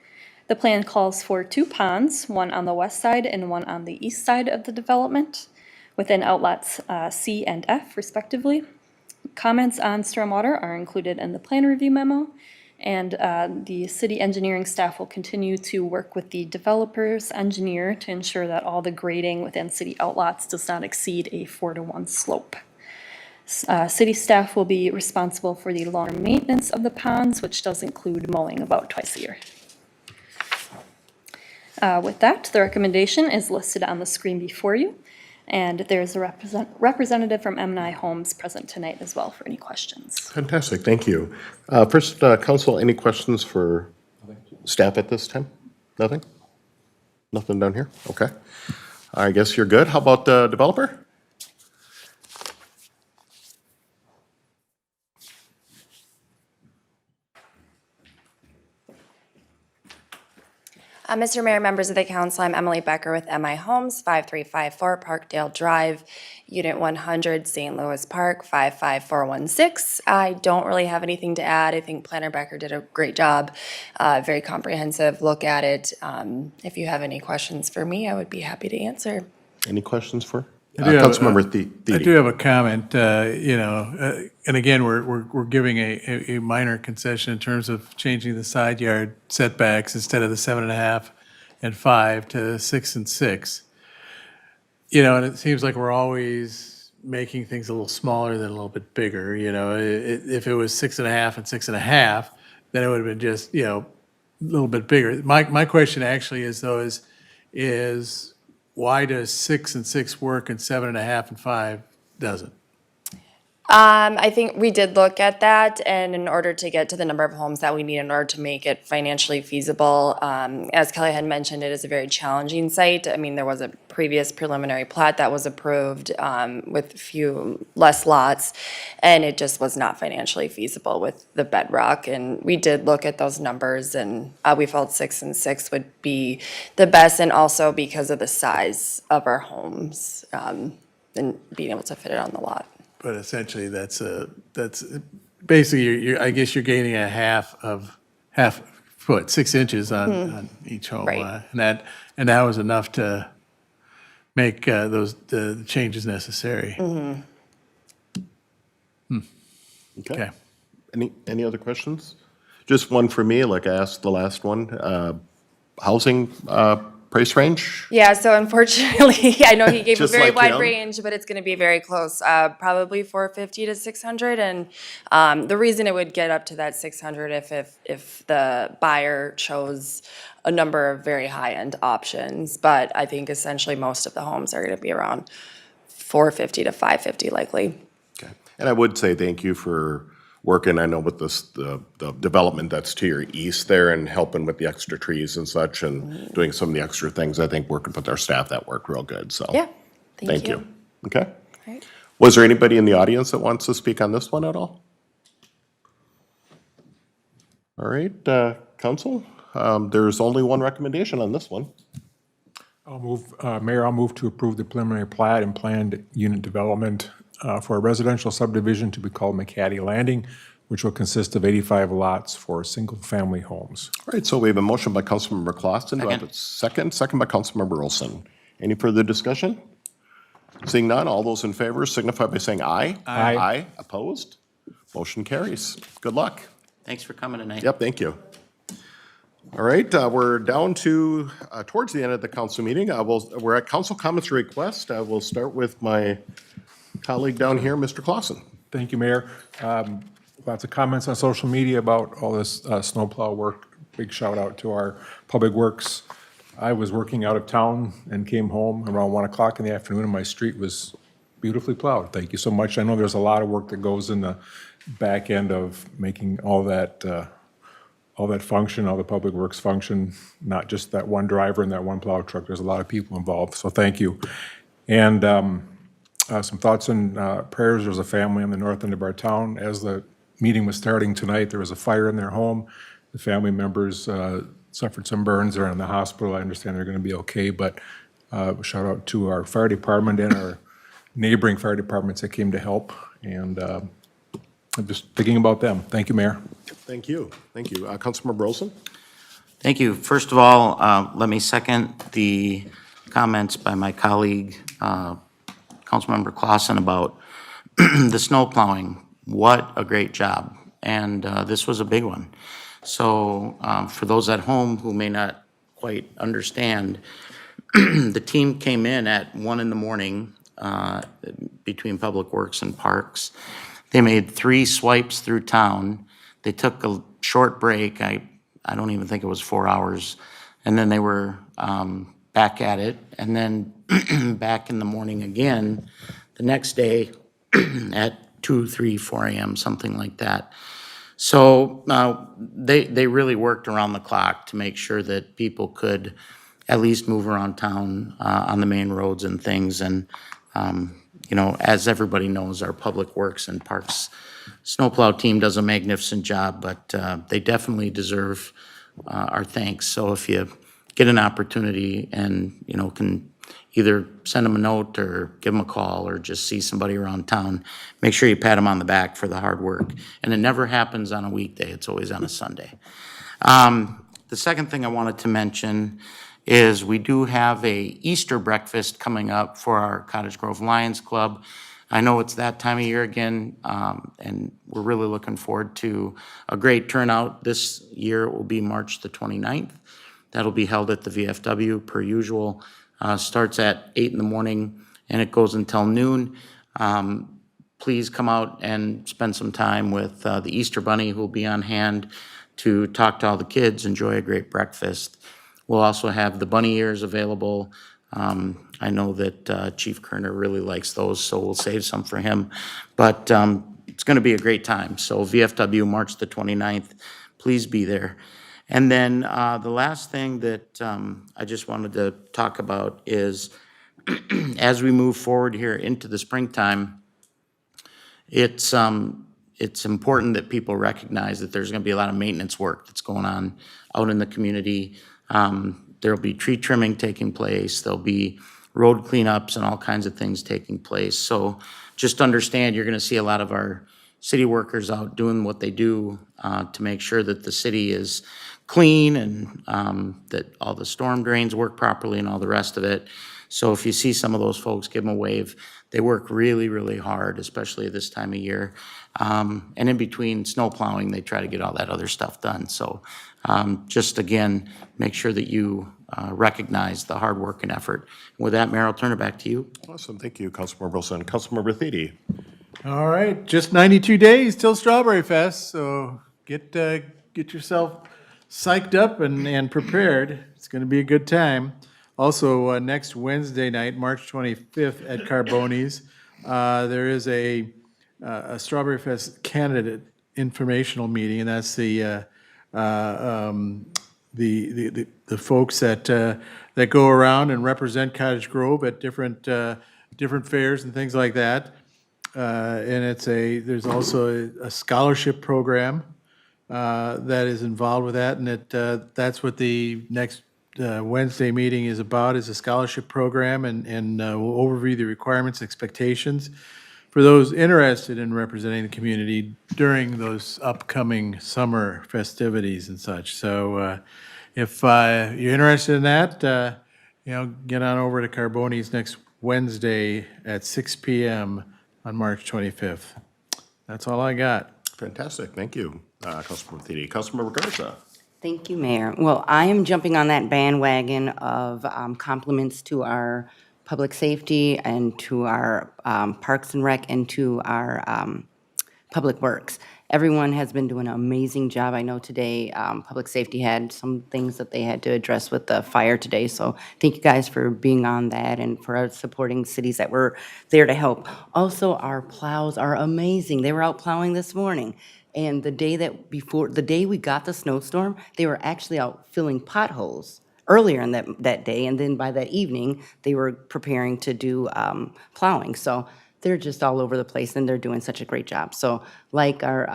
The plan calls for 2 ponds, one on the west side and one on the east side of the development, within outlots C and F respectively. Comments on stormwater are included in the plan review memo, and the city engineering staff will continue to work with the developer's engineer to ensure that all the grading within city outlots does not exceed a 4-to-1 slope. City staff will be responsible for the long maintenance of the ponds, which does include mowing about twice a year. With that, the recommendation is listed on the screen before you, and there's a representative from M&I Homes present tonight as well for any questions. Fantastic, thank you. First, council, any questions for staff at this time? Nothing? Nothing down here? Okay. I guess you're good. How about the developer? Mr. Mayor, members of the council, I'm Emily Becker with MI Homes, 5354 Parkdale Drive, Unit 100, St. Louis Park, 55416. I don't really have anything to add. I think Planner Becker did a great job, very comprehensive look at it. If you have any questions for me, I would be happy to answer. Any questions for Councilmember Thiede? I do have a comment, and again, we're giving a minor concession in terms of changing the side yard setbacks instead of the 7.5 and 5 to 6 and 6. And it seems like we're always making things a little smaller than a little bit bigger, if it was 6.5 and 6.5, then it would have been just, a little bit bigger. My question actually is though, is why does 6 and 6 work and 7.5 and 5 doesn't? I think we did look at that, and in order to get to the number of homes that we need in order to make it financially feasible, as Kelly had mentioned, it is a very challenging site. I mean, there was a previous preliminary plat that was approved with few less lots, and it just was not financially feasible with the bedrock. And we did look at those numbers, and we felt 6 and 6 would be the best, and also because of the size of our homes and being able to fit it on the lot. But essentially, that's basically, I guess you're gaining a half foot, 6 inches on each home. Right. And that was enough to make the changes necessary. Okay. Any other questions? Just one for me, like I asked the last one. Housing price range? Yeah, so unfortunately, I know he gave a Just very like wide him. range, but it's going to be very close. Probably 450 to 600, and the reason it would get up to that 600 if the buyer chose a number of very high-end options. But I think essentially most of the homes are going to be around 450 to 550 likely. Okay. And I would say thank you for working, I know with this, the development that's to your east there and helping with the extra trees and such and doing some of the extra things. I think working with our staff, that worked real good, so. Yeah, Thank you. Okay. All right. Was there anybody in the audience that wants to speak on this one at all? All right, council, there's only one recommendation on this one. Mayor, I'll move to approve the preliminary plat and planned unit development for a residential subdivision to be called McHattie Landing, which will consist of 85 lots for single-family homes. All right, so we have a motion by Councilmember Clausen. Do I have a second? Second by Councilmember Olson. Any further discussion? Seeing none, all those in favor signify by saying aye. Aye. Aye. Opposed? Motion carries. Good luck. Thanks for coming tonight. Yep, thank you. All right, we're down to, towards the end of the council meeting. We're at council comments request. We'll start with my colleague down here, Mr. Clausen. Thank you, Mayor. Lots of comments on social media about all this snowplow work. Big shout out to our Public Works. I was working out of town and came home around 1 o'clock in the afternoon, and my street was beautifully plowed. Thank you so much. I know there's a lot of work that goes in the back end of making all that function, all the Public Works function, not just that one driver and that one plow truck. There's a lot of people involved, so thank you. And some thoughts and prayers. There's a family on the north end of our town. As the meeting was starting tonight, there was a fire in their home. The family members suffered some burns. They're in the hospital. I understand they're going to be okay, but shout out to our fire department and our neighboring fire departments that came to help. And I'm just thinking about them. Thank you, Mayor. Thank you. Thank you. Councilmember Olson? Thank you. First of all, let me second the comments by my colleague, Councilmember Clausen, about the snow plowing. What a great job. And this was a big one. So for those at home who may not quite understand, the team came in at 1 in the morning between Public Works and Parks. They made 3 swipes through town. They took a short break. I don't even think it was 4 hours. And then they were back at it. And then back in the morning again, the next day at 2, 3, 4 a.m., something like that. So they really worked around the clock to make sure that people could at least move around town on the main roads and things. And, you know, as everybody knows, our Public Works and Parks snowplow team does a magnificent job, but they definitely deserve our thanks. So if you get an opportunity and, you know, can either send them a note or give them a call or just see somebody around town, make sure you pat them on the back for the hard work. And it never happens on a weekday. It's always on a Sunday. The second thing I wanted to mention is we do have a Easter breakfast coming up for our Cottage Grove Lions Club. I know it's that time of year again, and we're really looking forward to a great turnout. This year it will be March the 29th. That'll be held at the VFW per usual. Starts at 8 in the morning and it goes until noon. Please come out and spend some time with the Easter Bunny, who will be on hand to talk to all the kids, enjoy a great breakfast. We'll also have the bunny ears available. I know that Chief Kerner really likes those, so we'll save some for him. But it's going to be a great time. So VFW, March the 29th, please be there. And then the last thing that I just wanted to talk about is as we move forward here into the springtime, it's important that people recognize that there's going to be a lot of maintenance work that's going on out in the community. There'll be tree trimming taking place. There'll be road cleanups and all kinds of things taking place. So just understand you're going to see a lot of our city workers out doing what they do to make sure that the city is clean and that all the storm drains work properly and all the rest of it. So if you see some of those folks, give them a wave. They work really, really hard, especially this time of year. And in between snow plowing, they try to get all that other stuff done. So just again, make sure that you recognize the hard work and effort. With that, Mayor, I'll turn it back to you. Awesome. Thank you, Councilmember Wilson. Councilmember Thiede. All right, just 92 days till Strawberry Fest, so get yourself psyched up and prepared. It's going to be a good time. Also, next Wednesday night, March 25th at Carboni's, there is a Strawberry Fest candidate informational meeting, and that's the folks that go around and represent Cottage Grove at different fairs and things like that. And there's also a scholarship program that is involved with that, and that's what the next Wednesday meeting is about is a scholarship program, and we'll overview the requirements and expectations for those interested in representing the community during those upcoming summer festivities and such. So if you're interested in that, get on over to Carboni's next Wednesday at 6 p.m. on March 25th. That's all I got. Fantastic, thank you, Councilmember Thiede. Councilmember Garza. Thank you, Mayor. Well, I am jumping on that bandwagon of compliments to our public safety and to our Parks and Rec and to our Public Works. Everyone has been doing an amazing job. I know today, Public Safety had some things that they had to address with the fire today, so thank you guys for being on that and for supporting cities that were there to help. Also, our plows are amazing. They were out plowing this morning, and the day we got the snowstorm, they were actually out filling potholes earlier in that day, and then by that evening, they were preparing to do plowing. So they're just all over the place, and they're doing such a great job. So like our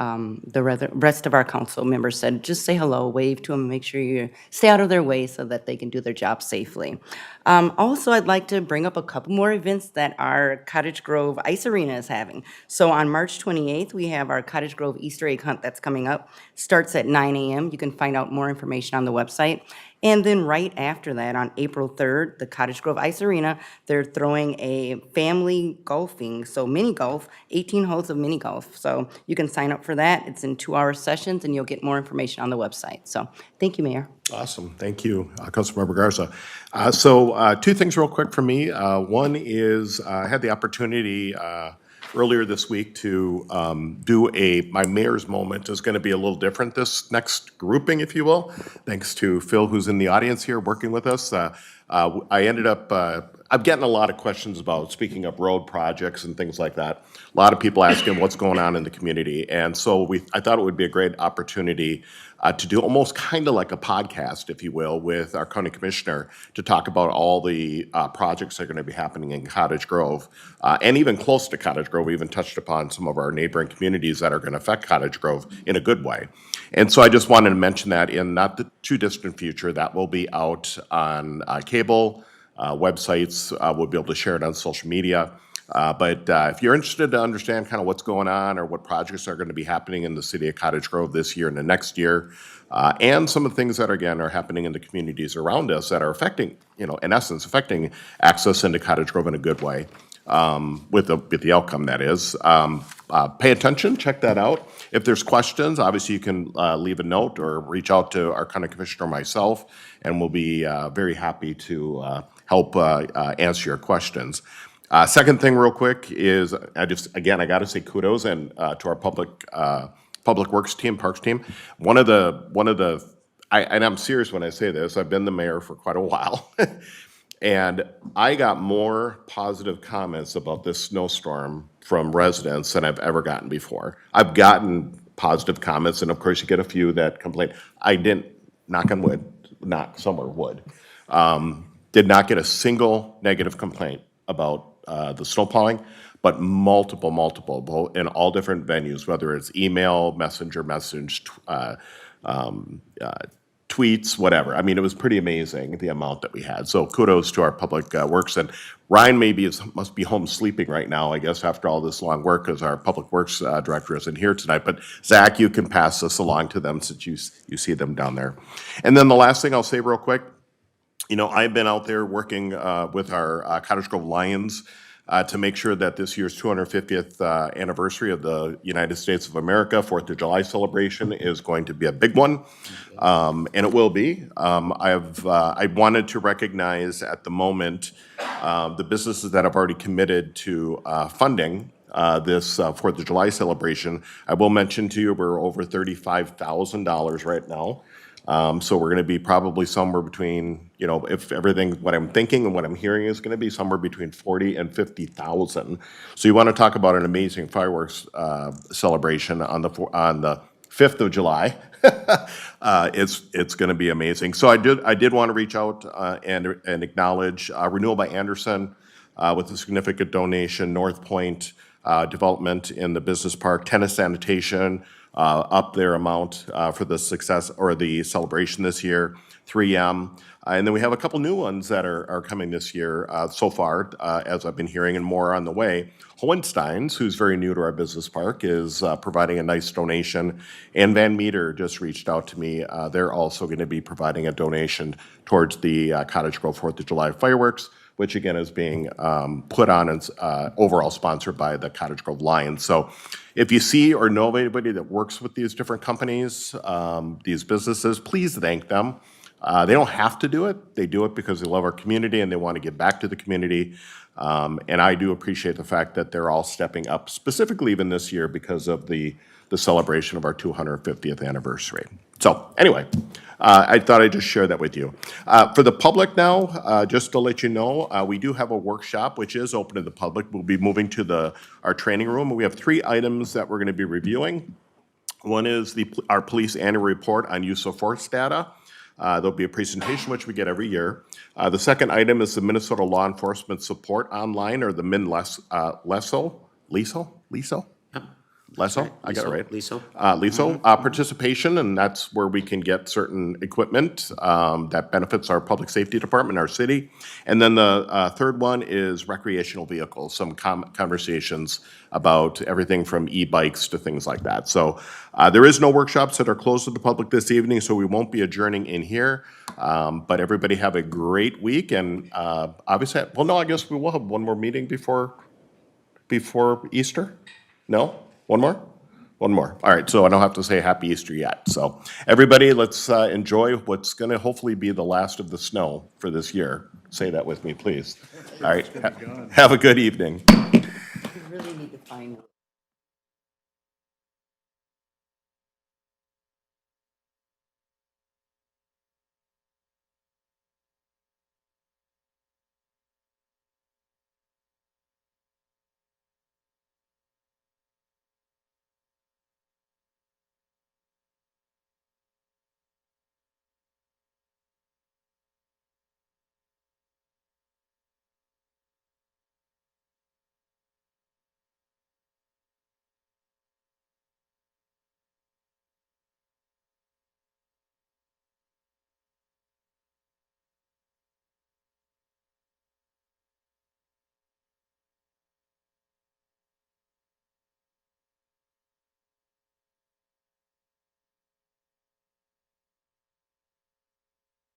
the rest of our council members said, just say hello, wave to them, make sure you stay out of their way so that they can do their job safely. Also, I'd like to bring up a couple more events that our Cottage Grove Ice Arena is having. So on March 28th, we have our Cottage Grove Easter egg hunt that's coming up. Starts at 9 a.m. You can find out more information on the website. And then right after that, on April 3rd, the Cottage Grove Ice Arena, they're throwing a family golfing, so mini golf, 18 holes of mini golf. So you can sign up for that. It's in 2-hour sessions, and you'll get more information on the website. So thank you, Mayor. Awesome, thank you, Councilmember Garza. So two things real quick from me. One is I had the opportunity earlier this week to do my mayor's moment. Is going to be a little different this next grouping, if you will, thanks to Phil, who's in the audience here working with us. I ended up, I'm getting a lot of questions about, speaking of road projects and things like that. A lot of people asking what's going on in the community. And so I thought it would be a great opportunity to do almost kind of like a podcast, if you will, with our county commissioner to talk about all the projects that are going to be happening in Cottage Grove. And even close to Cottage Grove, we even touched upon some of our neighboring communities that are going to affect Cottage Grove in a good way. And so I just wanted to mention that in not the too distant future, that will be out on cable, websites. We'll be able to share it on social media. But if you're interested to understand kind of what's going on or what projects are going to be happening in the city of Cottage Grove this year and the next year, and some of the things that are happening in the communities around us that are affecting, in essence, affecting access into Cottage Grove in a good way, with the outcome that is. Pay attention, check that out. If there's questions, obviously you can leave a note or reach out to our county commissioner or myself, and we'll be very happy to help answer your questions. Second thing real quick is I got to say kudos and to our public works team, parks team. One of the and I'm serious when I say this, I've been the mayor for quite a while. And I got more positive comments about this snowstorm from residents than I've ever gotten before. I've gotten positive comments, and of course you get a few that complain. I didn't, knock on wood, knock somewhere wood, did not get a single negative complaint about the snow plowing, but multiple, in all different venues, whether it's email, messenger message, tweets, whatever. I mean, it was pretty amazing, the amount that we had. So kudos to our public works. And Ryan must be home sleeping right now, I guess, after all this long work, because our public works director isn't here tonight. But Zach, you can pass this along to them since you see them down there. And then the last thing I'll say real quick, I've been out there working with our Cottage Grove Lions to make sure that this year's 250th anniversary of the United States of America, 4th of July celebration is going to be a big one, and it will be. I wanted to recognize at the moment the businesses that have already committed to funding this 4th of July celebration. I will mention to you, we're over $35,000 right now. So we're going to be probably somewhere between, if everything, what I'm thinking and what I'm hearing is going to be somewhere between 40 and 50,000. So you want to talk about an amazing fireworks celebration on the 5th of July. It's going to be amazing. So I did want to reach out and acknowledge Renewal by Anderson with a significant donation, North Point Development in the Business Park, Tennis Sanitation, up their amount for the success or the celebration this year. 3M. And then we have a couple new ones that are coming this year so far, as I've been hearing, and more on the way. Hohenstein's, who's very new to our business park, is providing a nice donation. And Van Meter just reached out to me. They're also going to be providing a donation towards the Cottage Grove 4th of July fireworks, which again is being put on and overall sponsored by the Cottage Grove Lions. So if you see or know of anybody that works with these different companies, these businesses, please thank them. They don't have to do it. They do it because they love our community and they want to give back to the community. And I do appreciate the fact that they're all stepping up, specifically even this year because of the celebration of our 250th anniversary. So anyway, I thought I'd just share that with you. For the public now, just to let you know, we do have a workshop which is open to the public. We'll be moving to our training room. We have 3 items that we're going to be reviewing. One is our police annual report on use of force data. There'll be a presentation which we get every year. The second item is the Minnesota Law Enforcement Support Online, or the LESO? LESO? I got it right. LESO participation, and that's where we can get certain equipment that benefits our public safety department, our city. And then the third one is recreational vehicles, some conversations about everything from e-bikes to things like that. So there is no workshops that are closed to the public this evening, so we won't be adjourning in here. But everybody have a great week, and obviously, well, no, I guess we will have one more meeting before Easter? No? One more? One more. All right, so I don't have to say Happy Easter yet. So everybody, let's enjoy what's going to hopefully be the last of the snow for this year. Say that with me, please. All right, have a good evening. We really need to find